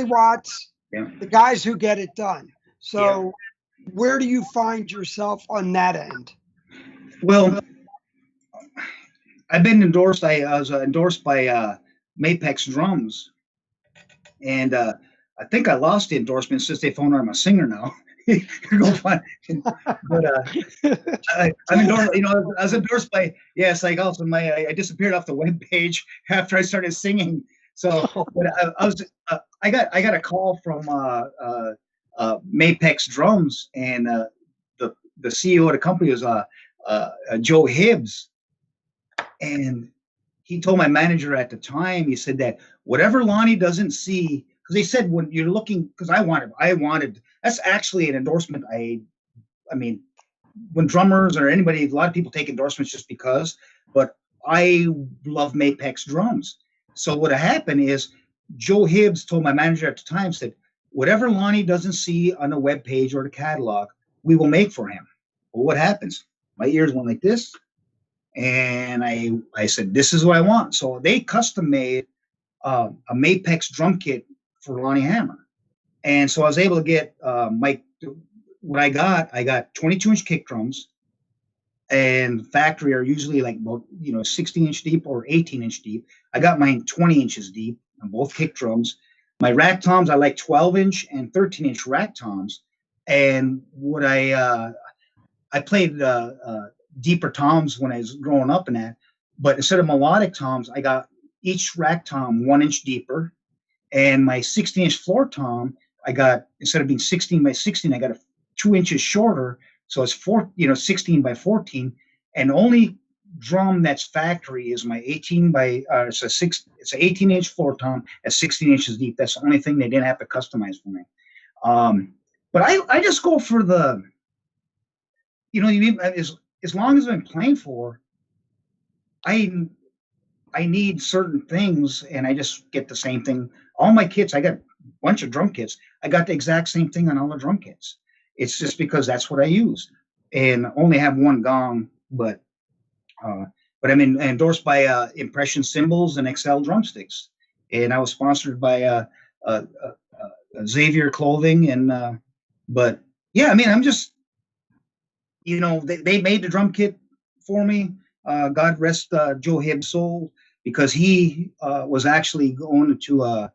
Watts, the guys who get it done. So where do you find yourself on that end? Well, I've been endorsed. I was endorsed by Mapex Drums, and I think I lost the endorsement since they found out I'm a singer now. Go find. But I'm endorsed. I was endorsed by I disappeared off the webpage after I started singing. So, but I got a call from Mapex Drums, and the CEO of the company was Joe Hibbs, and he told my manager at the time, he said that whatever Lonnie doesn't see, because they said when you're looking, because I wanted, that's actually an endorsement. I mean, when drummers or anybody, a lot of people take endorsements just because, but I love Mapex drums. So what happened is Joe Hibbs told my manager at the time, said, whatever Lonnie doesn't see on the web page or the catalog, we will make for him. Well, what happens? My ears went like this. And I said, this is what I want. So they custom made a Mapex drum kit for Lonnie Hammer. And so I was able to get what I got 22-inch kick drums, and factory are usually like, 16-inch deep or 18-inch deep. I got mine 20 inches deep on both kick drums. My rack toms, I like 12-inch and 13-inch rack toms. And what I played deeper toms when I was growing up in that, but instead of melodic toms, I got each rack tom 1 inch deeper, and my 16-inch floor tom, I got, instead of being 16 by 16, I got 2 inches shorter, so it's 16 by 14, and only drum that's factory is my 18 by it's an 18-inch floor tom at 16 inches deep. That's the only thing they didn't have to customize for me. But I just go for the, as long as I'm playing for, I need certain things, and I just get the same thing. All my kits, I got a bunch of drum kits. I got the exact same thing on all the drum kits. It's just because that's what I use, and only have one gong. But I'm endorsed by Impression Cymbals and XL Drumsticks, and I was sponsored by Xavier Clothing, and but yeah, I'm just. They made the drum kit for me. God rest Joe Hibbs' soul, because he was actually going to a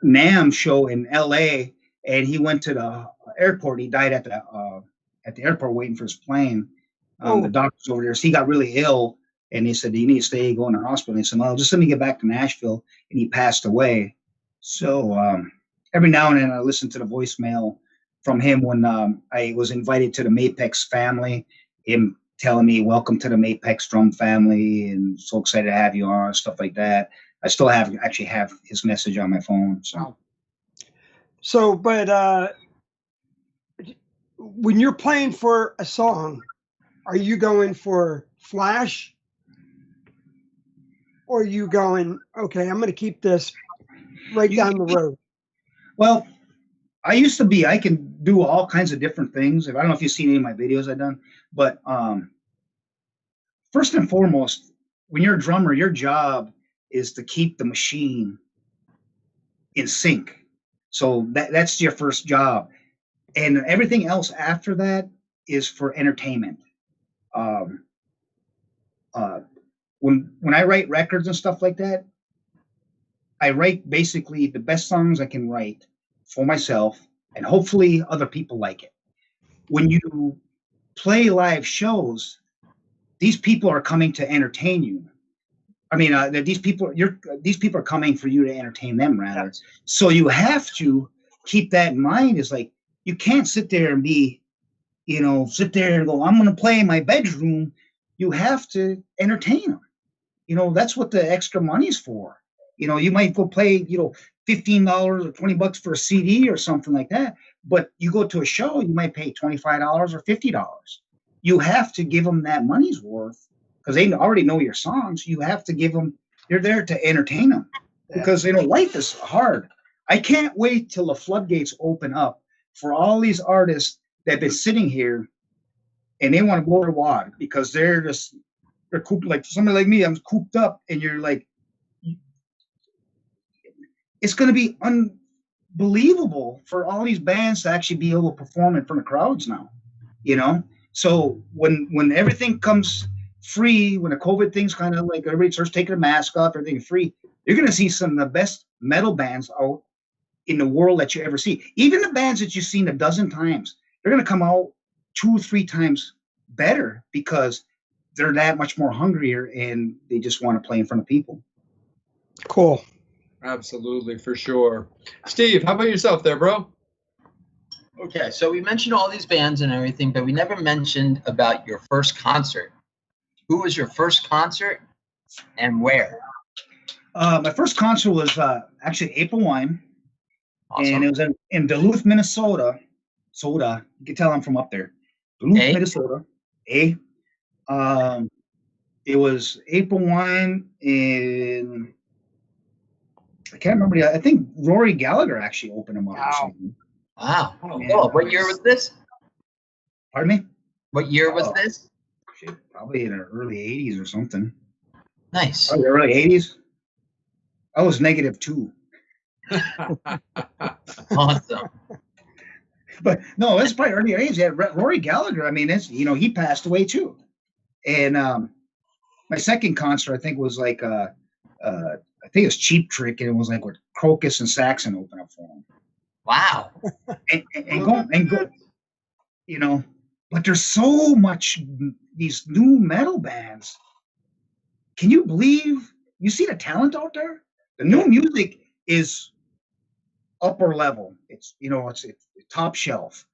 NAMM show in L.A., and he went to the airport. He died at the airport waiting for his plane. The doctors over there, so he got really ill, and they said, you need to stay, go in the hospital. And he said, well, just let me get back to Nashville, and he passed away. So every now and then I listen to the voicemail from him when I was invited to the Mapex family, him telling me, welcome to the Mapex drum family, and so excited to have you on, stuff like that. I still have his message on my phone. But when you're playing for a song, are you going for flash? Or are you going, okay, I'm going to keep this right down the road? Well, I can do all kinds of different things. I don't know if you've seen any of my videos I've done, but first and foremost, when you're a drummer, your job is to keep the machine in sync. So that's your first job. And everything else after that is for entertainment. When I write records and stuff like that, I write basically the best songs I can write for myself, and hopefully other people like it. When you play live shows, these people are coming to entertain you. These people are coming for you to entertain them, rather. Yes. So you have to keep that in mind. Is like, you can't sit there and sit there and go, I'm going to play in my bedroom. You have to entertain them. That's what the extra money's for. You might go play, $15 or $20 for a CD or something like that. But you go to a show, you might pay $25 or $50. You have to give them that money's worth, because they already know your songs. You have to give them, you're there to entertain them, because life is hard. I can't wait till the floodgates open up for all these artists that have been sitting here and they want to go to WAD, because they're cooped, like somebody like me, I'm cooped up, and you're like, it's going to be unbelievable for all these bands to actually be able to perform in front of crowds now, So when everything comes free, when the COVID thing's kind of like everybody starts taking a mask off, everything free, you're going to see some of the best metal bands out in the world that you ever see. Even the bands that you've seen a dozen times, they're going to come out 2 or 3 times better, because they're that much more hungrier, and they just want to play in front of people. Cool. Absolutely, for sure. Steve, how about yourself there, bro? Okay, so we mentioned all these bands and everything, but we never mentioned about your first concert. Who was your first concert and where? My first concert was actually April Wine, and Awesome. it was in Duluth, Minnesota. Soda. You can tell I'm from up there. Duluth, Minnesota. It was April Wine in. I can't remember. I think Rory Gallagher actually opened him up or something. Wow. Man, Oh, what year was this? Pardon me? What year was this? Shit, probably in the early 80s or something. Nice. Probably the early 80s. I was -2. Awesome. But no, it's probably early 80s. Yeah, Rory Gallagher. I mean, he passed away too. And my second concert, I think, was like I think it was Cheap Trick, and it was like with Crocus and Saxon open up for him. Wow. And go, you know. But there's so much these new metal bands. Can you believe? You see the talent out there? The new music is upper level. It's it's top shelf.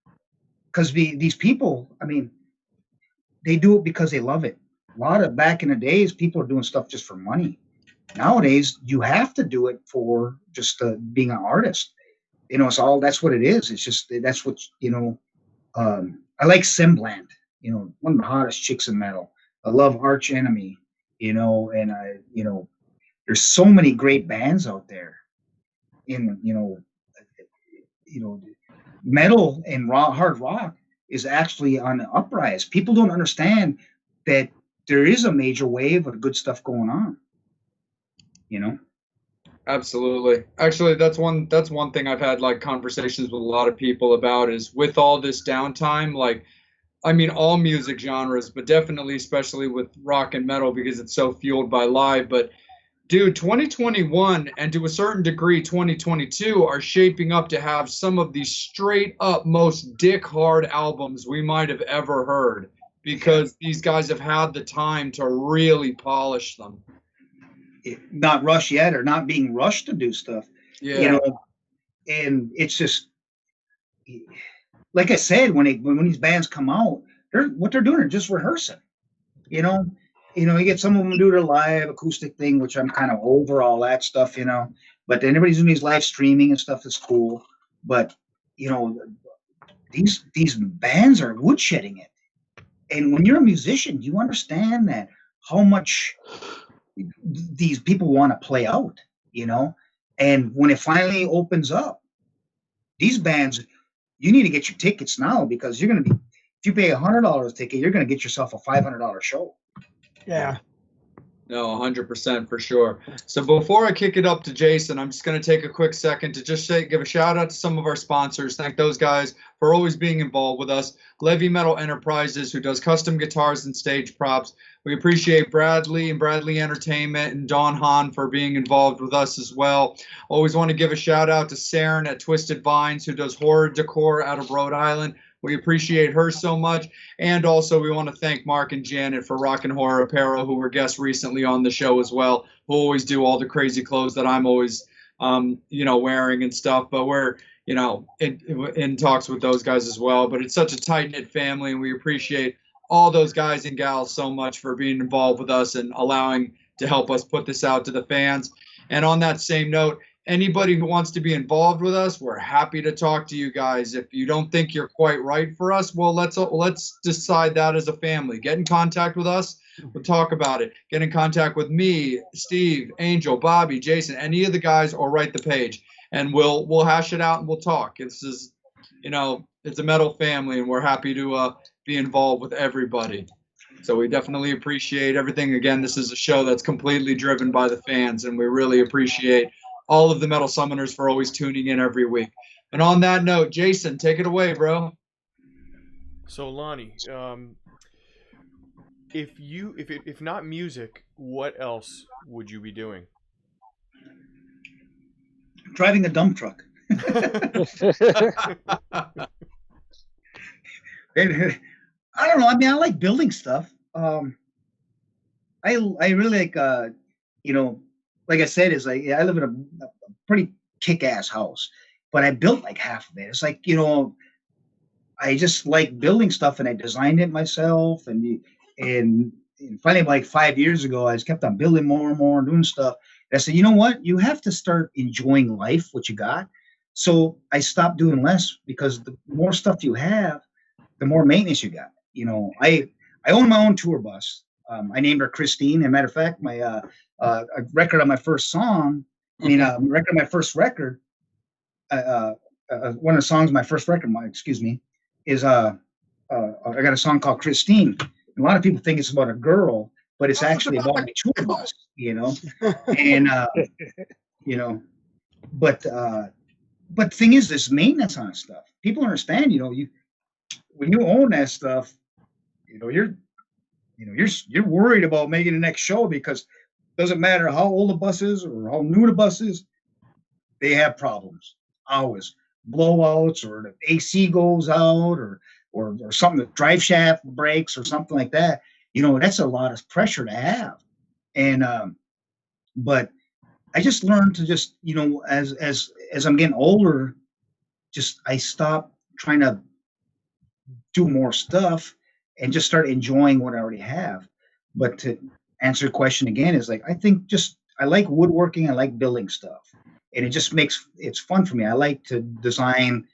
Because these people, I mean, they do it because they love it. A lot of back in the days, people are doing stuff just for money. Nowadays, you have to do it for just being an artist. That's what it is. It's just that's what I like Semblant. One of the hottest chicks in metal. I love Arch Enemy. And there's so many great bands out there. Metal and hard rock is actually on the uprise. People don't understand that there is a major wave of good stuff going on. Absolutely. Actually, that's one thing I've had like conversations with a lot of people about is with all this downtime, like, I mean, all music genres, but definitely, especially with rock and metal because it's so fueled by live. But dude, 2021 and to a certain degree 2022 are shaping up to have some of the straight up most dick hard albums we might have ever heard because these guys have had the time to really polish them. Not rushed yet, or not being rushed to do stuff. Yeah. And it's just like I said, when these bands come out, what they're doing is just rehearsing. You get some of them do their live acoustic thing, which I'm kind of over all that stuff, But then everybody's doing these live streaming and stuff that's cool. But these bands are woodshedding it. And when you're a musician, you understand that how much these people want to play out, and when it finally opens up, these bands, you need to get your tickets now because you're going to be, if you pay $100 a ticket, you're going to get yourself a $500 show. Yeah. No, 100% for sure. So before I kick it up to Jason, I'm just going to take a quick second to just give a shout out to some of our sponsors. Thank those guys for always being involved with us. Levy Metal Enterprises, who does custom guitars and stage props. We appreciate Bradley and Bradley Entertainment and Don Hahn for being involved with us as well. Always want to give a shout out to Saren at Twisted Vines, who does horror decor out of Rhode Island. We appreciate her so much. And also we want to thank Mark and Janet for Rock and Horror Apparel, who were guests recently on the show as well, who always do all the crazy clothes that I'm always, wearing and stuff. But we're, in talks with those guys as well. But it's such a tight-knit family, and we appreciate all those guys and gals so much for being involved with us and allowing to help us put this out to the fans. And on that same note, anybody who wants to be involved with us, we're happy to talk to you guys. If you don't think you're quite right for us, well, let's decide that as a family. Get in contact with us. We'll talk about it. Get in contact with me, Steve, Angel, Bobby, Jason, any of the guys, or write the page, and we'll hash it out and we'll talk. This is, it's a metal family, and we're happy to be involved with everybody. So we definitely appreciate everything. Again, this is a show that's completely driven by the fans, and we really appreciate all of the Metal Summoners for always tuning in every week. And on that note, Jason, take it away, bro. So Lonnie, if not music, what else would you be doing? Driving a dump truck. I don't know. I mean, I like building stuff. I really like, like I said, is like I live in a pretty kick-ass house, but I built like half of it. It's like, I just like building stuff, and I designed it myself. And finally, like 5 years ago, I just kept on building more and more and doing stuff. And I said, you know what? You have to start enjoying life, what you got. So I stopped doing less, because the more stuff you have, the more maintenance you got. I own my own tour bus. I named her Christine. As a matter of fact, my a record on my first song, record on my first record, one of the songs, my first record, excuse me, is I got a song called Christine. A lot of people think it's about a girl, but it's actually about my tour bus, and but the thing is, this maintenance on stuff. People understand, when you own that stuff, you're worried about making the next show, because it doesn't matter how old the bus is or how new the bus is, they have problems. Always blowouts, or the AC goes out, or something, the drive shaft breaks or something like that. That's a lot of pressure to have. And but I just learned to just, as I'm getting older, I stopped trying to do more stuff and just start enjoying what I already have. But to answer your question again, is like, I think I like woodworking, I like building stuff, and it's fun for me. I like to design,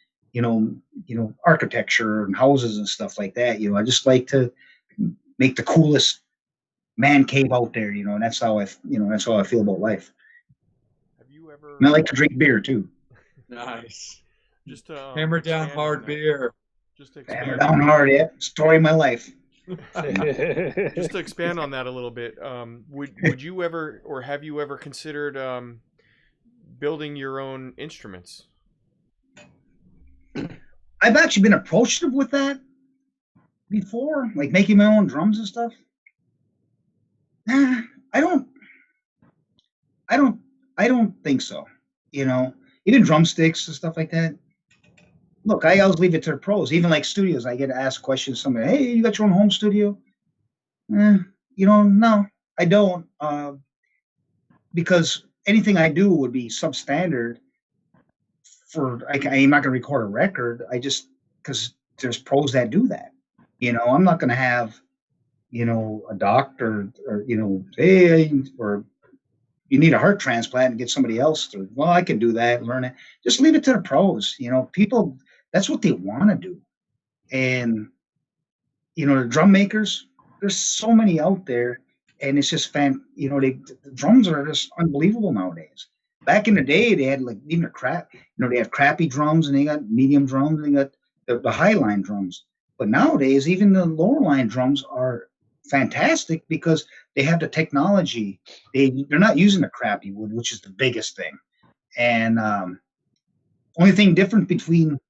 architecture and houses and stuff like that. I just like to make the coolest man cave out there, and that's how I feel about life. Have you ever? And I like to drink beer too. Nice. Just to hammer down hard beer. Just to hammer down hard, yeah. Story of my life. Just to expand on that a little bit, would you ever, or have you ever considered building your own instruments? I've actually been approached with that before, like making my own drums and stuff. I don't think so. Even drumsticks and stuff like that. Look, I always leave it to the pros. Even like studios, I get asked questions. Somebody, hey, you got your own home studio? No, I don't. Because anything I do would be substandard. I'm not going to record a record. Because there's pros that do that. I'm not going to have, a doctor or hey, or you need a heart transplant and get somebody else to. Well, I can do that. Learn it. Just leave it to the pros. People. That's what they want to do. And, the drum makers, there's so many out there, and it's just the drums are just unbelievable nowadays. Back in the day, they had even they have crappy drums, and they got medium drums, and they got the high line drums. But nowadays, even the lower line drums are fantastic, because they have the technology. They're not using the crappy wood, which is the biggest thing. And only thing different between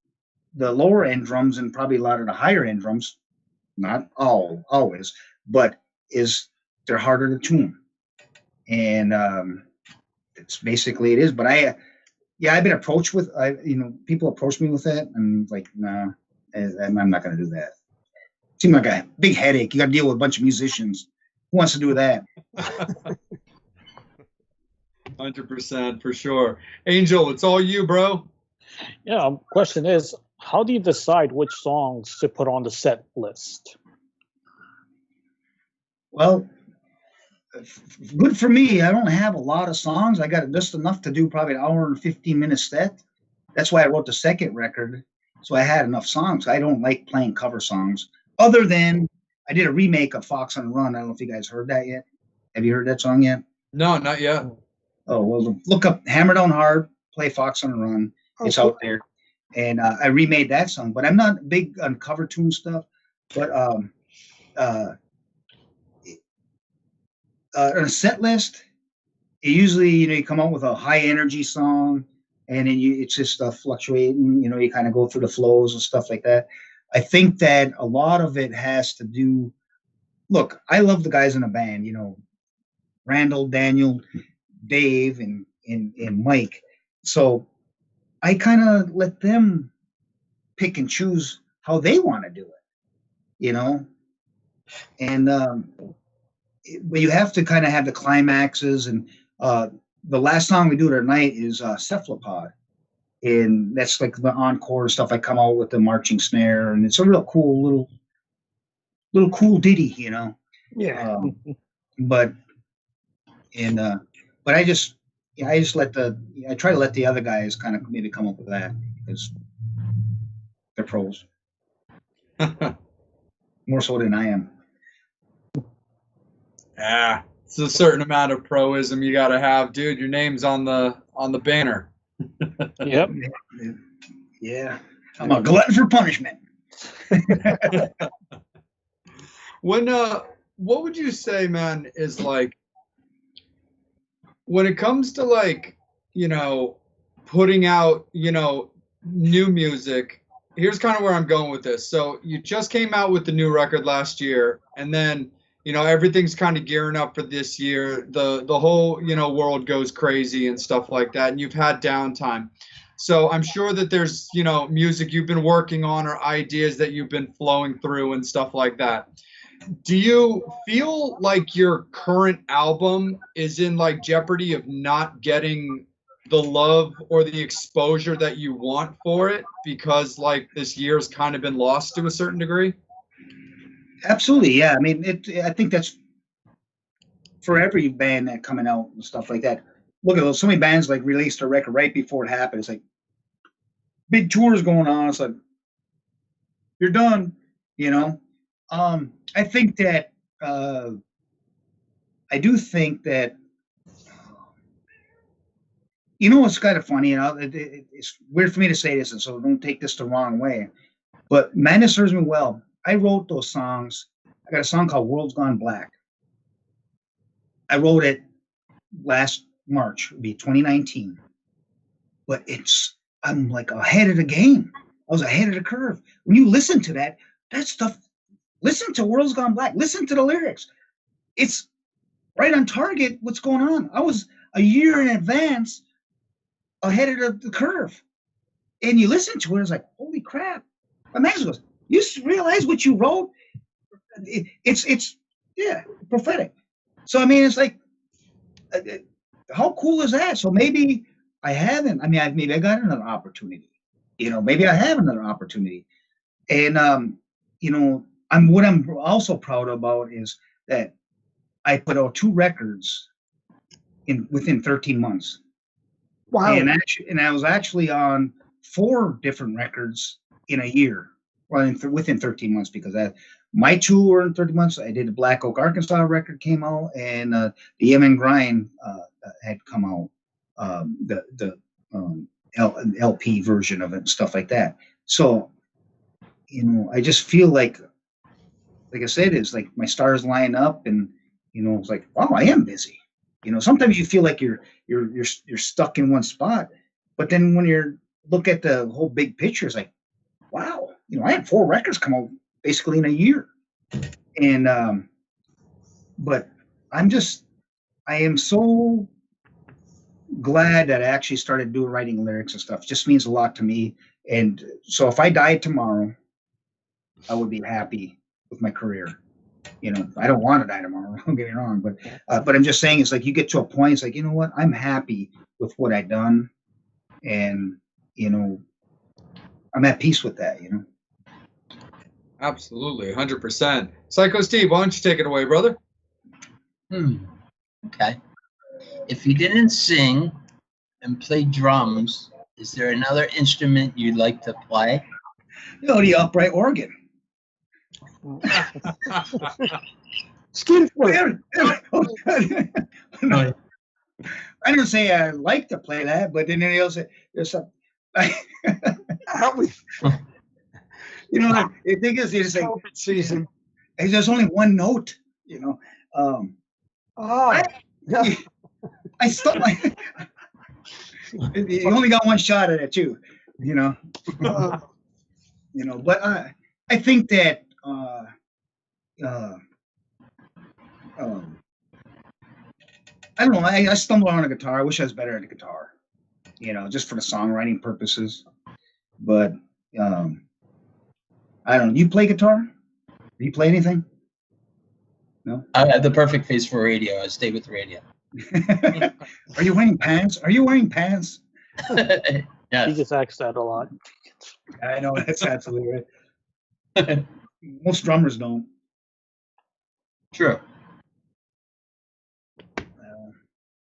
the lower end drums and probably a lot of the higher end drums, not always, but is they're harder to tune. And it's basically it is. But I've been approached with, people approach me with that, and like, nah, I'm not going to do that. It seems like a big headache. You got to deal with a bunch of musicians. Who wants to do that? 100% for sure. Angel, it's all you, bro. Yeah. Question is, how do you decide which songs to put on the set list? Well, good for me. I don't have a lot of songs. I got just enough to do probably an hour and 15-minute set. That's why I wrote the second record. So I had enough songs. I don't like playing cover songs. Other than I did a remake of Fox on the Run. I don't know if you guys heard that yet. Have you heard that song yet? No, not yet. Oh, well, look up Hammer Down Hard, play Fox on the Run. It's out there. And I remade that song, but I'm not big on cover tune stuff. But on a set list, usually, you come out with a high energy song, and then it's just fluctuating. You kind of go through the flows and stuff like that. I think that a lot of it has to do. Look, I love the guys in the band. Randall, Daniel, Dave, and Mike. So I kind of let them pick and choose how they want to do it, and but you have to kind of have the climaxes. And the last song we do tonight is Cephalopod, and that's like the encore stuff. I come out with the marching snare, and it's a real cool little cool ditty, you know. Yeah. But I just I try to let the other guys kind of maybe come up with that because they're pros more so than I am. Yeah, it's a certain amount of proism you got to have, dude. Your name's on the banner. Yep. Yeah, I'm a glutton for punishment. When what would you say, man, is like when it comes to like, you know, putting out, you know, new music? Here's kind of where I'm going with this. So you just came out with the new record last year, and then, you know, everything's kind of gearing up for this year. The whole, you know, world goes crazy and stuff like that, and you've had downtime. So I'm sure that there's, you know, music you've been working on or ideas that you've been flowing through and stuff like that. Do you feel like your current album is in like jeopardy of not getting the love or the exposure that you want for it because like this year's kind of been lost to a certain degree? Absolutely, yeah. I mean, I think that's for every band that coming out and stuff like that. Look at those, so many bands like released a record right before it happened. It's like big tours going on. It's like you're done, you know. I think that I do think that you know what's kind of funny, you know, it's weird for me to say this, and so don't take this the wrong way. But Madness Serves Me Well. I wrote those songs. I got a song called World's Gone Black. I wrote it last March, it would be 2019. But I'm like ahead of the game. I was ahead of the curve. When you listen to that stuff, listen to World's Gone Black. Listen to the lyrics. It's right on target what's going on. I was a year in advance ahead of the curve. And you listen to it, it's like, holy crap. My man goes, you realize what you wrote? It's prophetic. So, I mean, it's like, how cool is that? So maybe I haven't. I mean, maybe I got another opportunity. You know, maybe I have another opportunity. And, you know, what I'm also proud about is that I put out 2 records within 13 months. Wow. And I was actually on 4 different records in a year. Well, within 13 months, because my 2 were in 30 months. I did the Black Oak, Arkansas record came out, and the Yemen Grind had come out, the LP version of it and stuff like that. So, you know, I just feel like I said, it's like my stars line up, and you know, it's like, wow, I am busy. You know, sometimes you feel like you're stuck in one spot, but then when you look at the whole big picture, it's like, wow, you know, I had 4 records come out basically in a year. And but I am so glad that I actually started writing lyrics and stuff. It just means a lot to me. And so if I died tomorrow, I would be happy with my career. You know, I don't want to die tomorrow, don't get me wrong, but I'm just saying, it's like you get to a point, it's like, you know what, I'm happy with what I've done, and you know, I'm at peace with that, you know. Absolutely, 100%. Psycho Steve, why don't you take it away, brother? Okay. If you didn't sing and play drums, is there another instrument you'd like to play? You know, the upright organ. Skin flute. No, I didn't say I like to play that, but then else there's some. You know, the thing is, you just say, season. There's only one note. You know. I stuck my. You only got one shot at it too. You know. You know, but I think that. I don't know. I stumbled on a guitar. I wish I was better at the guitar, you know, just for the songwriting purposes. But I don't know. You play guitar? Do you play anything? No. I have the perfect face for radio. I stay with radio. Are you wearing pants? Are you wearing pants? He Yes. gets asked that a lot. I know, that's absolutely right. Most drummers don't. True.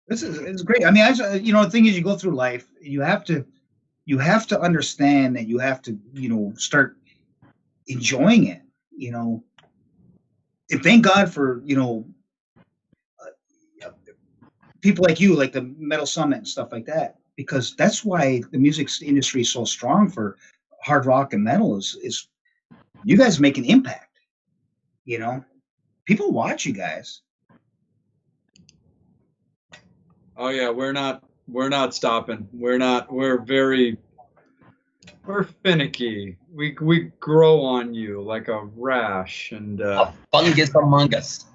It's great. I mean, the thing is, you go through life, you have to understand that you have to, start enjoying it, and thank God for, people like you, like the Metal Summit and stuff like that, because that's why the music industry is so strong for hard rock and metal is you guys make an impact, people watch you guys. Oh yeah, we're not stopping. We're finicky. We grow on you like a rash, and A fungus among us.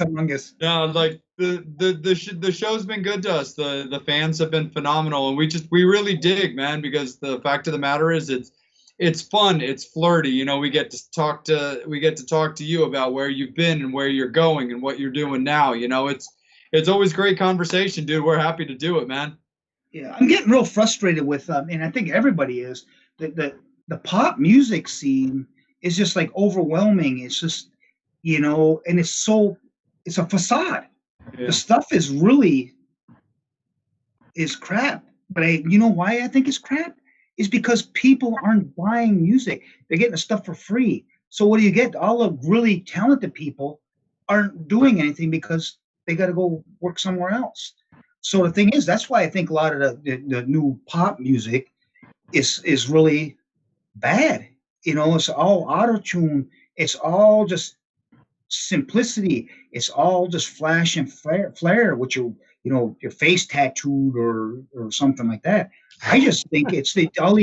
Among us. no, like the show's been good to us. The fans have been phenomenal, and we really dig, man, because the fact of the matter is it's fun, it's flirty. We get to talk to you about where you've been and where you're going and what you're doing now. It's always great conversation, dude. We're happy to do it, man. Yeah, I'm getting real frustrated with, and I think everybody is, the pop music scene is just like overwhelming. It's just, and it's a facade. Yeah. The stuff is crap. But you know why I think it's crap? Is because people aren't buying music. They're getting the stuff for free. So what do you get? All the really talented people aren't doing anything because they got to go work somewhere else. So the thing is, that's why I think a lot of the new pop music is really bad. It's all auto-tune. It's all just simplicity. It's all just flash and flare with your face tattooed or something like that. I just think it's all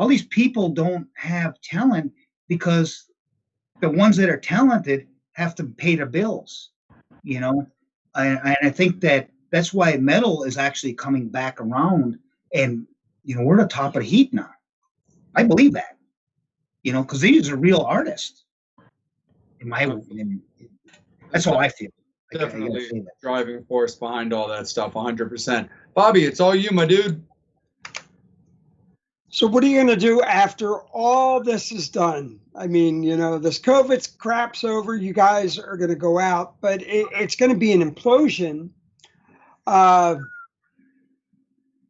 these people don't have talent because the ones that are talented have to pay their bills. And I think that's why metal is actually coming back around, and we're the top of the heap now. I believe that, because these are real artists. That's how I feel. Definitely driving force behind all that stuff, 100%. Bobby, it's all you, my dude. So what are you going to do after all this is done? I mean, this COVID crap's over. You guys are going to go out, but it's going to be an implosion.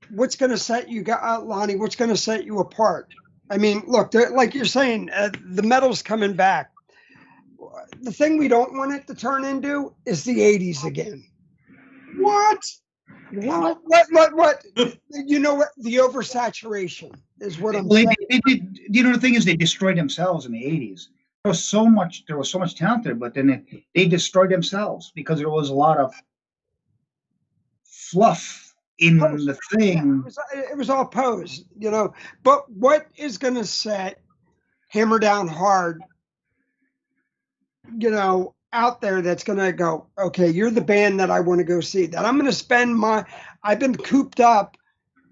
What's going to set you, Lonnie? What's going to set you apart? I mean, look, like you're saying, the metal's coming back. The thing we don't want it to turn into is the 80s again. What? What? The oversaturation is what I'm saying. The thing is, they destroyed themselves in the 80s. There was so much talent there, but then they destroyed themselves because there was a lot of fluff in the thing. Yeah, it was all pose, But what is going to set Hammer Down Hard, out there that's going to go, okay, you're the band that I want to go see, that I'm going to I've been cooped up.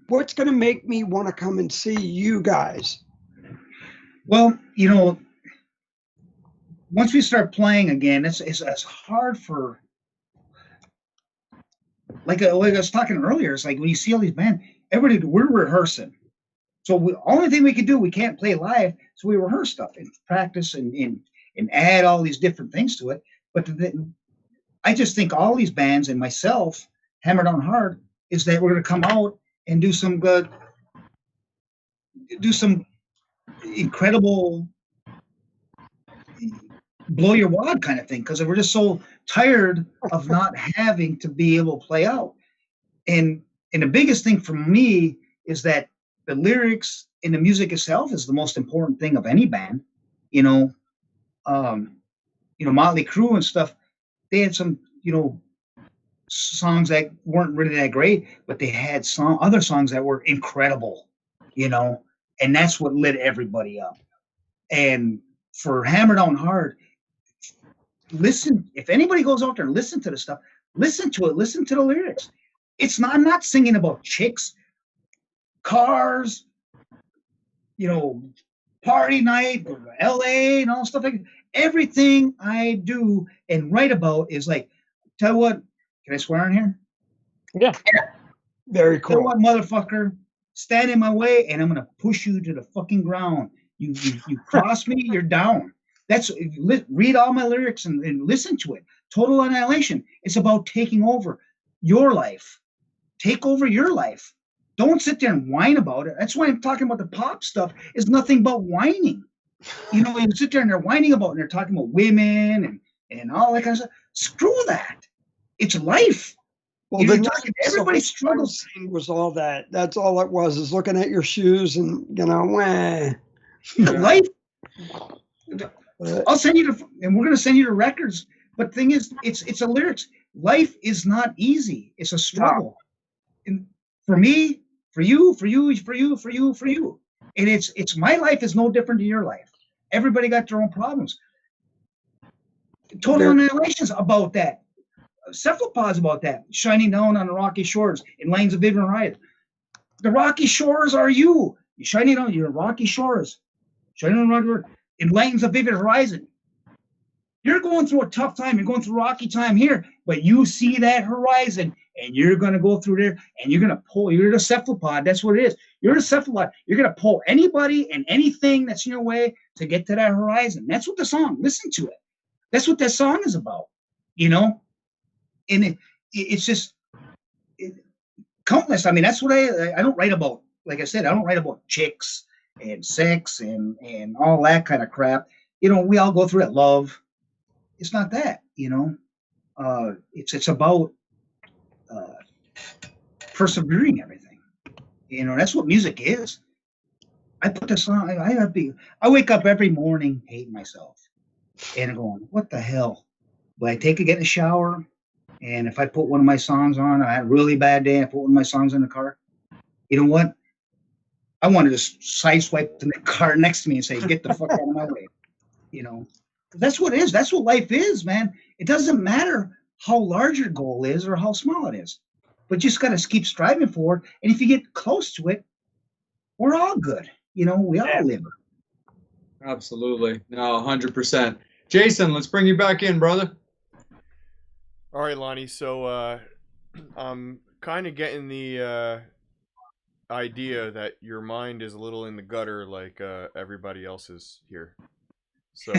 What's going to make me want to come and see you guys? Well, once we start playing again, it's hard for, like I was talking earlier, it's like when you see all these bands, we're rehearsing. So only thing we can do, we can't play live, so we rehearse stuff and practice and add all these different things to it. But I just think all these bands and myself, Hammer Down Hard, is that we're going to come out and do some incredible blow your wad kind of thing, because we're just so tired of not having to be able to play out. And the biggest thing for me is that the lyrics and the music itself is the most important thing of any band. Motley Crue and stuff, they had some, songs that weren't really that great, but they had other songs that were incredible, and that's what lit everybody up. And for Hammer Down Hard, listen, if anybody goes out there and listen to the stuff, listen to it, listen to the lyrics. I'm not singing about chicks, cars, party night, LA and all stuff like that. Everything I do and write about is like, tell you what, can I swear in here? Yeah. Very cool. Tell you what, motherfucker, stand in my way, and I'm gonna push you to the fucking ground. You cross me, you're down. That's read all my lyrics and listen to it. Total Annihilation. It's about taking over your life. Take over your life. Don't sit there and whine about it. That's why I'm talking about the pop stuff. It's nothing but whining. You sit there and they're whining about it, and they're talking about women and all that kind of stuff. Screw that. It's life. Well, everybody struggles. Was all that. That's all it was, is looking at your shoes and, Life. I'll send you and we're going to send you the records. But the thing is, it's a lyrics. Life is not easy. It's a struggle. And for me, for you. And it's my life is no different to your life. Everybody got their own problems. Total Annihilation's about that. Cephalopod's about that. Shining down on the rocky shores in lanes of vivid horizon. The rocky shores are you. You're shining down your rocky shores. Shining on rocky shores in lanes of vivid horizon. You're going through a tough time. You're going through a rocky time here, but you see that horizon, and you're going to go through there, and you're going to pull. You're the cephalopod. That's what it is. You're the cephalopod. You're going to pull anybody and anything that's in your way to get to that horizon. That's what the song. Listen to it. That's what that song is about. And it's just countless. I mean, that's what I don't write about. Like I said, I don't write about chicks and sex and all that kind of crap. We all go through it. Love. It's not that, it's about persevering everything. That's what music is. I put the song. I wake up every morning hating myself and going, what the hell? But I get in the shower, and if I put one of my songs on, I had a really bad day, I put one of my songs in the car. You know what? I want to just sideswipe the car next to me and say, get the fuck out of my way. That's what it is. That's what life is, man. It doesn't matter how large your goal is or how small it is, but you just got to keep striving for it. And if you get close to it, we're all good. We all live. Absolutely. No, 100%. Jason, let's bring you back in, brother. All right, Lonnie. So I'm kind of getting the idea that your mind is a little in the gutter like everybody else's here. So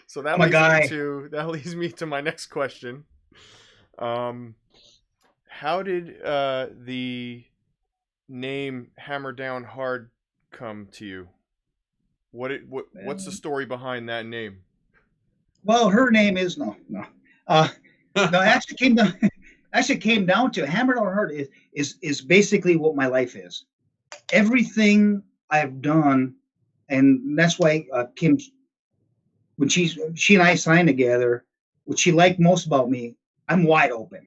so that leads me to my next question. How did the name Hammer Down Hard come to you? What's the story behind that name? Well, her name is no. It actually came down to Hammer Down Hard is basically what my life is. Everything I've done. And that's why Kim, when she and I signed together, what she liked most about me, I'm wide open.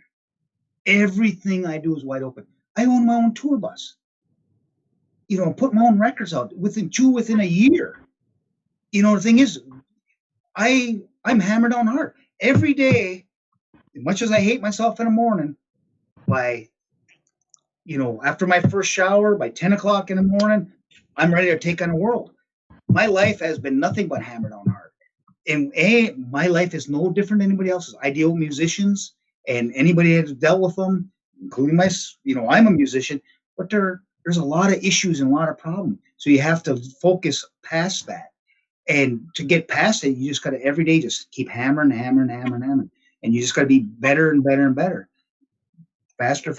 Everything I do is wide open. I own my own tour bus. Put my own records out within a year. The thing is, I'm hammered on hard every day. As much as I hate myself in the morning, after my first shower, by 10 o'clock in the morning, I'm ready to take on the world. My life has been nothing but hammered on hard. And my life is no different than anybody else's. I deal with musicians and anybody that's dealt with them, including I'm a musician, but there's a lot of issues and a lot of problems. So you have to focus past that. And to get past it, you just got to every day just keep hammering. And you just got to be better and better and better. Faster,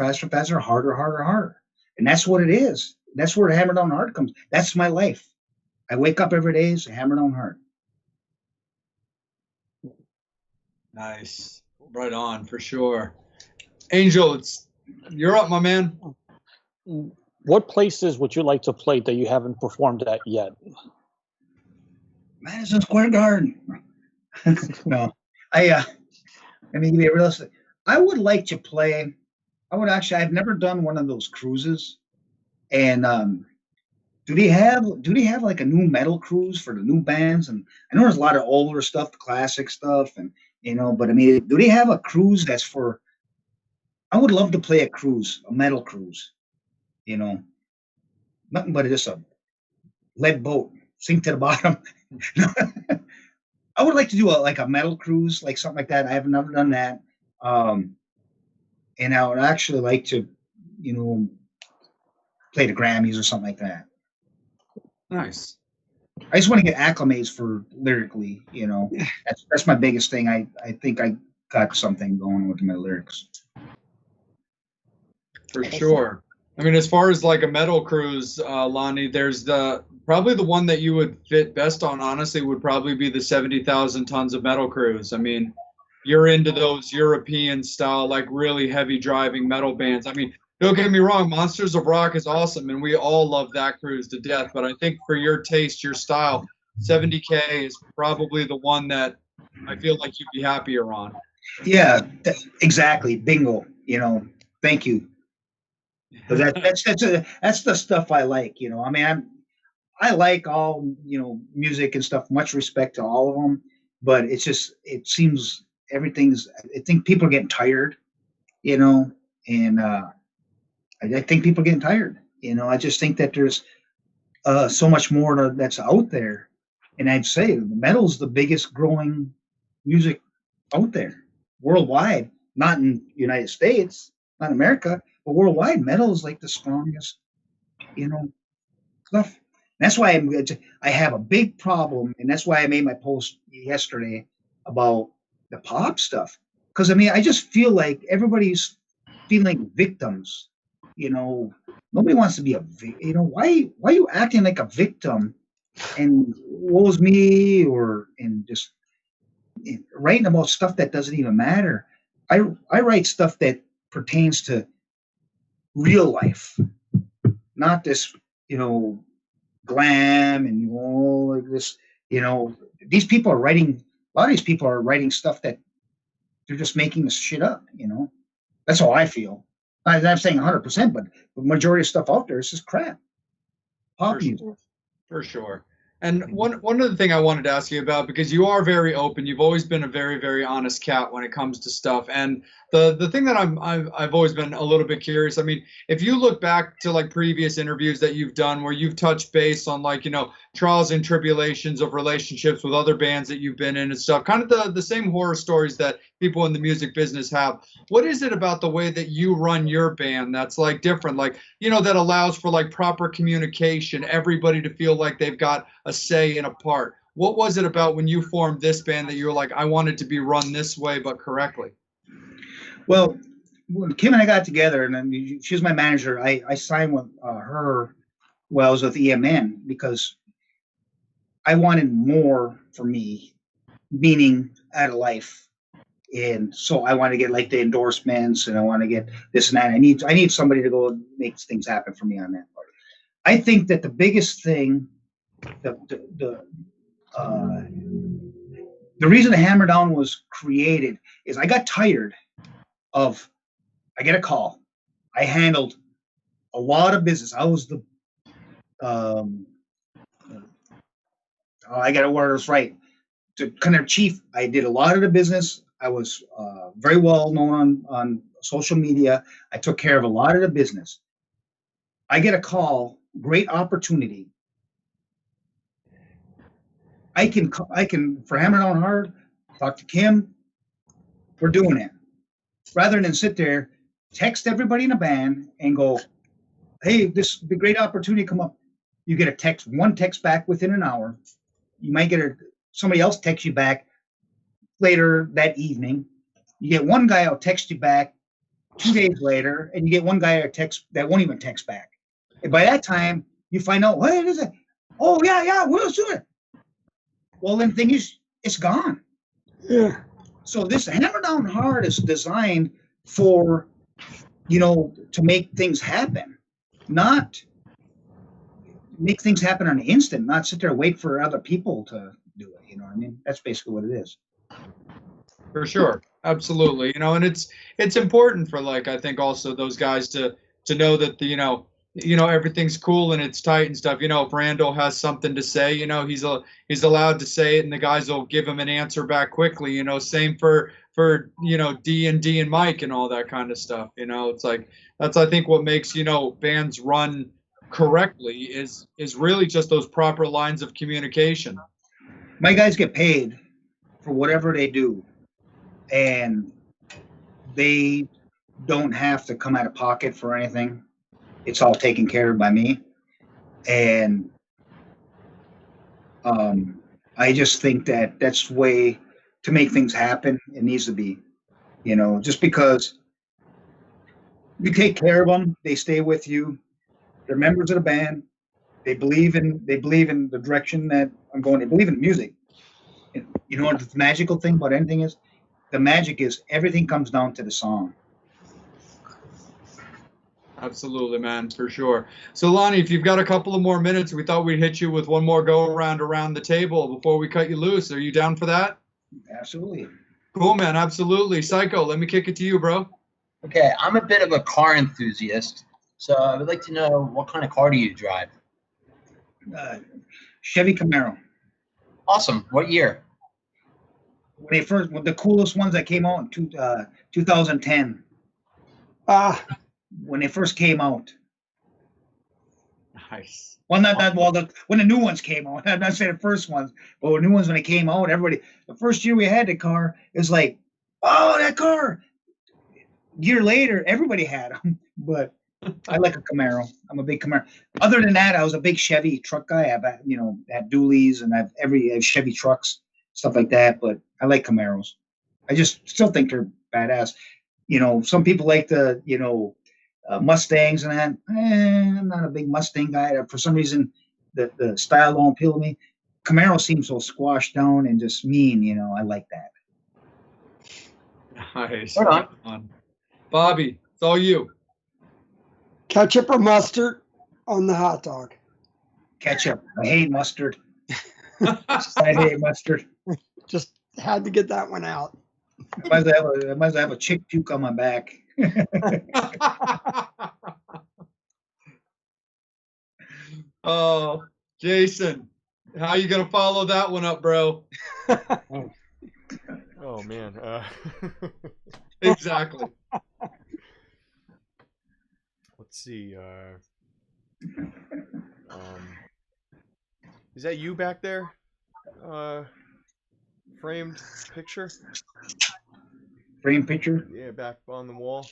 harder. And that's what it is. That's where the hammer down hard comes. That's my life. I wake up every day, so hammer down hard. Nice. Right on, for sure. Angel, you're up, my man. What places would you like to play that you haven't performed at yet? Madison Square Garden. No. Let me be realistic. I would like to play. I've never done one of those cruises. And do they have like a new metal cruise for the new bands? And I know there's a lot of older stuff, the classic stuff, and but do they have a cruise that's for? I would love to play a cruise, a metal cruise. Nothing but just a lead boat, sink to the bottom. I would like to do a metal cruise, like something like that. I have never done that. And I would actually like to, play the Grammys or something like that. Nice. I just want to get acclimates for lyrically, you know. That's my biggest thing. I think I got something going with my lyrics. For sure. I mean, as far as like a metal cruise, Lonnie, there's probably the one that you would fit best on, honestly, would probably be the 70,000 tons of metal cruise. I mean, you're into those European style, like really heavy driving metal bands. I mean, don't get me wrong, Monsters of Rock is awesome, and we all love that cruise to death. But I think for your taste, your style, 70K is probably the one that I feel like you'd be happier on. Yeah, exactly. Bingo. You know, thank you. That's the stuff I like. You know, I mean, I like all, you know, music and stuff. Much respect to all of them, but it seems I think people are getting tired. You know, and I think people are getting tired. You know, I just think that there's so much more that's out there, and I'd say metal's the biggest growing music out there worldwide. Not in the United States, not America, but worldwide. Metal is like the strongest, you know, stuff. That's why I have a big problem, and that's why I made my post yesterday about the pop stuff. Because I mean, I just feel like everybody's feeling victims. You know, nobody wants to be you know, why are you acting like a victim? And woe's me, and just writing about stuff that doesn't even matter. I write stuff that pertains to real life, not this, you know, glam and all of this. You know, these people are writing. A lot of these people are writing stuff that they're just making this shit up. You know, that's how I feel. I'm not saying 100%, but the majority of stuff out there is just crap. Pop music. For sure. And one other thing I wanted to ask you about, because you are very open, you've always been a very, very honest cat when it comes to stuff. And the thing that I've always been a little bit curious. I mean, if you look back to like previous interviews that you've done where you've touched base on, like, you know, trials and tribulations of relationships with other bands that you've been in and stuff, kind of the same horror stories that people in the music business have. What is it about the way that you run your band that's like different, like, you know, that allows for like proper communication, everybody to feel like they've got a say in a part? What was it about when you formed this band that you were like, I wanted to be run this way, but correctly? Well, when Kim and I got together, and then she was my manager, I signed with her. Well, I was with EMN because I wanted more for me, meaning out of life. And so I want to get like the endorsements, and I want to get this and that. I need somebody to go and make things happen for me on that part. I think that the biggest thing, the reason the Hammer Down was created is I got tired of, I get a call. I handled a lot of business. I was the, I got to word this right, to kind of chief. I did a lot of the business. I was very well known on social media. I took care of a lot of the business. I get a call, great opportunity. I can for Hammer Down Hard, talk to Kim. We're doing it. Rather than sit there, text everybody in the band and go, hey, this the great opportunity come up. You get one text back within an hour. You might get somebody else text you back later that evening. You get one guy who'll text you back 2 days later, and you get one guy that won't even text back. And by that time, you find out, what is it? Oh, yeah, we'll do it. Well, then the thing is, it's gone. Yeah. So this Hammer Down Hard is designed for, you know, to make things happen, not make things happen on the instant, not sit there and wait for other people to do it. You know what I mean? That's basically what it is. For sure. Absolutely. You know, and it's important for, like, I think also those guys to know that you know, everything's cool and it's tight and stuff. You know, if Randall has something to say, you know, he's allowed to say it, and the guys will give him an answer back quickly. You know, same for you know, D and Mike and all that kind of stuff. You know, it's like that's, I think, what makes, you know, bands run correctly is really just those proper lines of communication. My guys get paid for whatever they do, and they don't have to come out of pocket for anything. it's all taken care of by me. And I just think that that's the way to make things happen. It needs to be, just because you take care of them, they stay with you. They're members of the band. They believe in the direction that I'm going. They believe in music. And you know what the magical thing about anything is? The magic is everything comes down to the song. Absolutely, man, for sure. So, Lonnie, if you've got a couple of more minutes, we thought we'd hit you with one more go-around around the table before we cut you loose. Are you down for that? Absolutely. Cool, man, absolutely. Psycho, let me kick it to you, bro. Okay, I'm a bit of a car enthusiast, so I would like to know, what kind of car do you drive? Chevy Camaro. Awesome. What year? The coolest ones that came out in 2010. When they first came out. Nice. Well, when the new ones came out. I'm not saying the first ones, but the new ones when they came out, everybody. The first year we had the car, it was like, oh, that car. Year later, everybody had them, but I like a Camaro. I'm a big Camaro. Other than that, I was a big Chevy truck guy. I have dualies and I have Chevy trucks, stuff like that. But I like Camaros. I just still think they're badass. Some people like the Mustangs and that. I'm not a big Mustang guy. For some reason, the style don't appeal to me. Camaro seems so squashed down and just mean. I like that. Nice. Right on. Bobby, it's all you. Ketchup or mustard on the hot dog? Ketchup. I hate mustard. I hate mustard. Just had to get that one out. I might as well have a chick puke on my back. Oh, Jason, how you gonna follow that one up, bro? Oh man. Exactly. Let's see. Is that you back there? Framed picture? Frame picture? Yeah, back on the wall.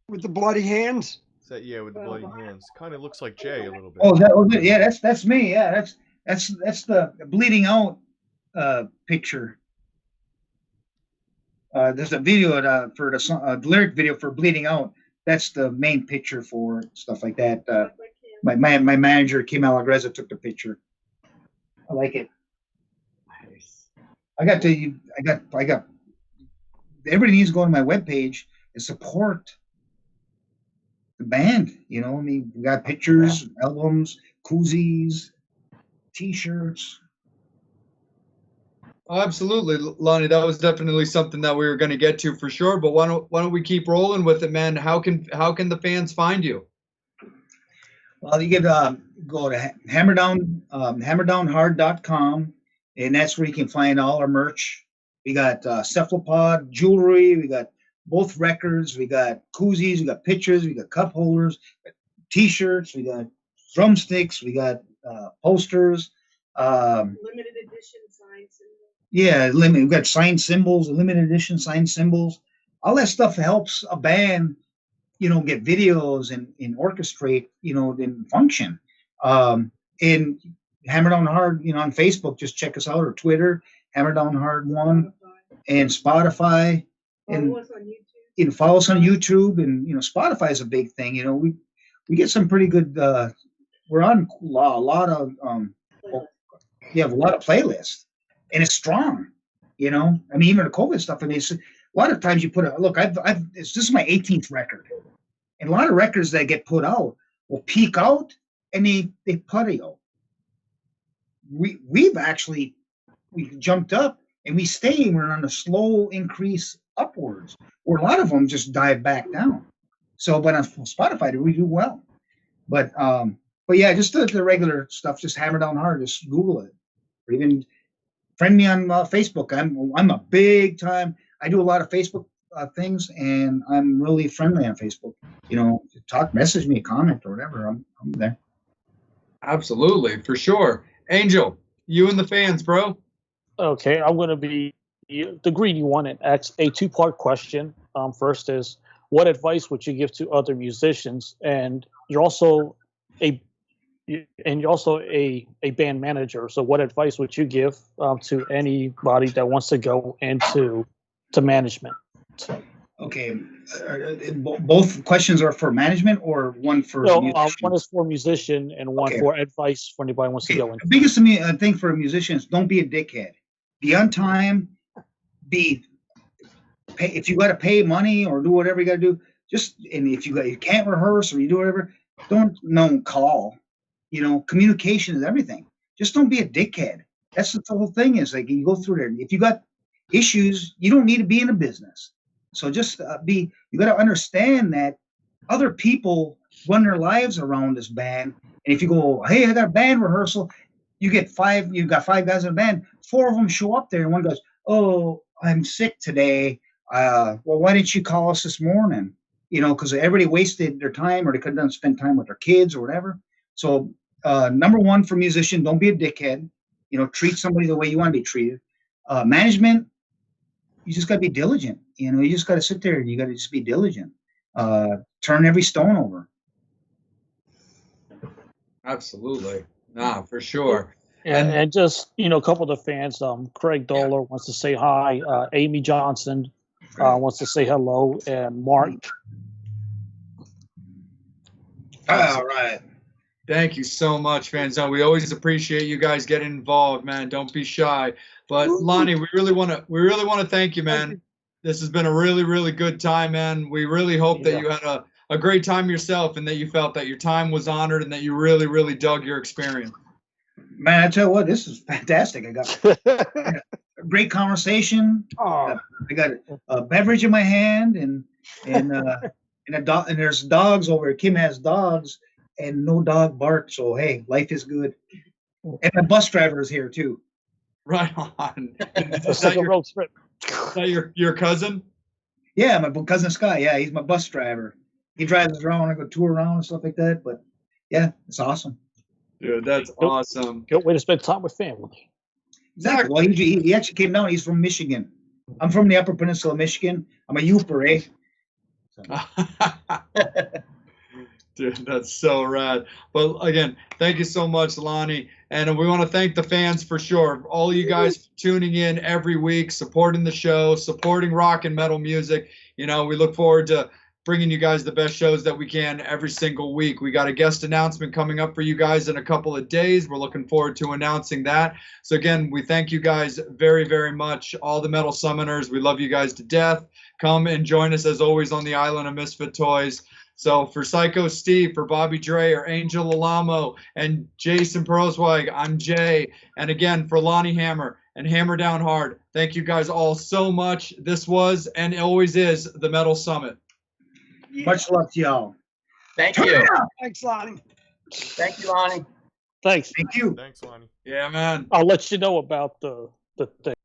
With the bloody hands? Is that with the bloody hands? Kind of looks like Jay a little bit. Oh, yeah, that's me. Yeah, that's the bleeding out picture. There's a video for the song, lyric video for Bleeding Out. That's the main picture for stuff like that. My manager, Kim Alagreza, took the picture. I like it. Nice. I got everybody needs to go to my webpage and support the band. We got pictures, albums, koozies, t-shirts. Oh, absolutely, Lonnie. That was definitely something that we were going to get to for sure. But why don't we keep rolling with it, man? How can the fans find you? Well, you can go to hammerdownhard.com, and that's where you can find all our merch. We got Cephalopod jewelry. We got both records. We got koozies. We got pictures. We got cup holders, t-shirts. We got drumsticks. We got posters. Limited edition signs. Yeah, we've got signed symbols, limited edition signed symbols. All that stuff helps a band, get videos and orchestrate, and function. And Hammer Down Hard, on Facebook, just check us out, or Twitter, Hammer Down Hard 1, and Spotify. And follow us on YouTube, and Spotify is a big thing. We get some pretty good. We're on a lot of you have a lot of playlists, and it's strong. Even the COVID stuff. A lot of times you put this is my 18th record, and a lot of records that get put out will peak out and they putty out. We've actually jumped up and we stay. We're on a slow increase upwards, where a lot of them just dive back down. So, but on Spotify, we do well. But yeah, just the regular stuff. Just Hammer Down Hard. Just Google it, or even friend me on Facebook. I'm a big time. I do a lot of Facebook things, and I'm really friendly on Facebook. Message me, comment, or whatever. I'm there. Absolutely, for sure. Angel, you and the fans, bro. Okay, I'm going to be the greedy one and ask a two-part question. First is, what advice would you give to other musicians? And you're also a band manager. So what advice would you give to anybody that wants to go into management? Okay, both questions are for management or one for No, musicians? one is for musician and one Okay. for advice for anybody who wants to go into. The biggest thing for a musician is don't be a dickhead. Be on time. If you got to pay money or do whatever you got to do, and if you can't rehearse or you do whatever, don't call. Communication is everything. Just don't be a dickhead. That's the whole thing. Is like you go through there. If you got issues, you don't need to be in a business. So just you got to understand that other people run their lives around this band. And if you go, hey, I got a band rehearsal, you've got 5 guys in a band, 4 of them show up there, and one goes, oh, I'm sick today. Well, why didn't you call us this morning? Because everybody wasted their time, or they couldn't spend time with their kids or whatever. So number one for musician, don't be a dickhead. Treat somebody the way you want to be treated. Management, you just got to be diligent. You just got to sit there and you got to just be diligent. Turn every stone over. Absolutely. Nah, for sure. And just, a couple of the fans, Craig Doller wants to say hi. Amy Johnson wants to say hello. And Mark. All right. Thank you so much, Fanzone. We always appreciate you guys getting involved, man. Don't be shy. But Lonnie, we really want to thank you, man. This has been a really, really good time, man. We really hope that you had a great time yourself, and that you felt that your time was honored, and that you really, really dug your experience. Man, I tell you what, this is fantastic. I got a great conversation. I got a beverage in my hand, and there's dogs over here. Kim has dogs, and no dog barks. So hey, life is good. And my bus driver is here too. Right on. It's like a road trip. Is that your cousin? Yeah, my cousin Scott. Yeah, he's my bus driver. He drives us around. I go tour around and stuff like that. But yeah, it's awesome. Dude, that's awesome. Good way to spend time with family. Exactly. Well, he actually came down. He's from Michigan. I'm from the Upper Peninsula of Michigan. I'm a Yooper, eh? So. Dude, that's so rad. But again, thank you so much, Lonnie. And we want to thank the fans for sure. All of you guys tuning in every week, supporting the show, supporting rock and metal music. We look forward to bringing you guys the best shows that we can every single week. We got a guest announcement coming up for you guys in a couple of days. We're looking forward to announcing that. So again, we thank you guys very, very much. All the Metal Summoners, we love you guys to death. Come and join us as always on the Island of Misfit Toys. So for Psycho Steve, for Bobby Dreyer, Angel Alamo, and Jason Prosweig, I'm Jay. And again, for Lonnie Hammer and Hammer Down Hard, thank you guys all so much. This was and always is the Metal Summit. Much love to y'all. Thank you. Thanks, Lonnie. Thank you, Lonnie. Thanks. Thank you. Thanks, Lonnie. Yeah, man. I'll let you know about the thing.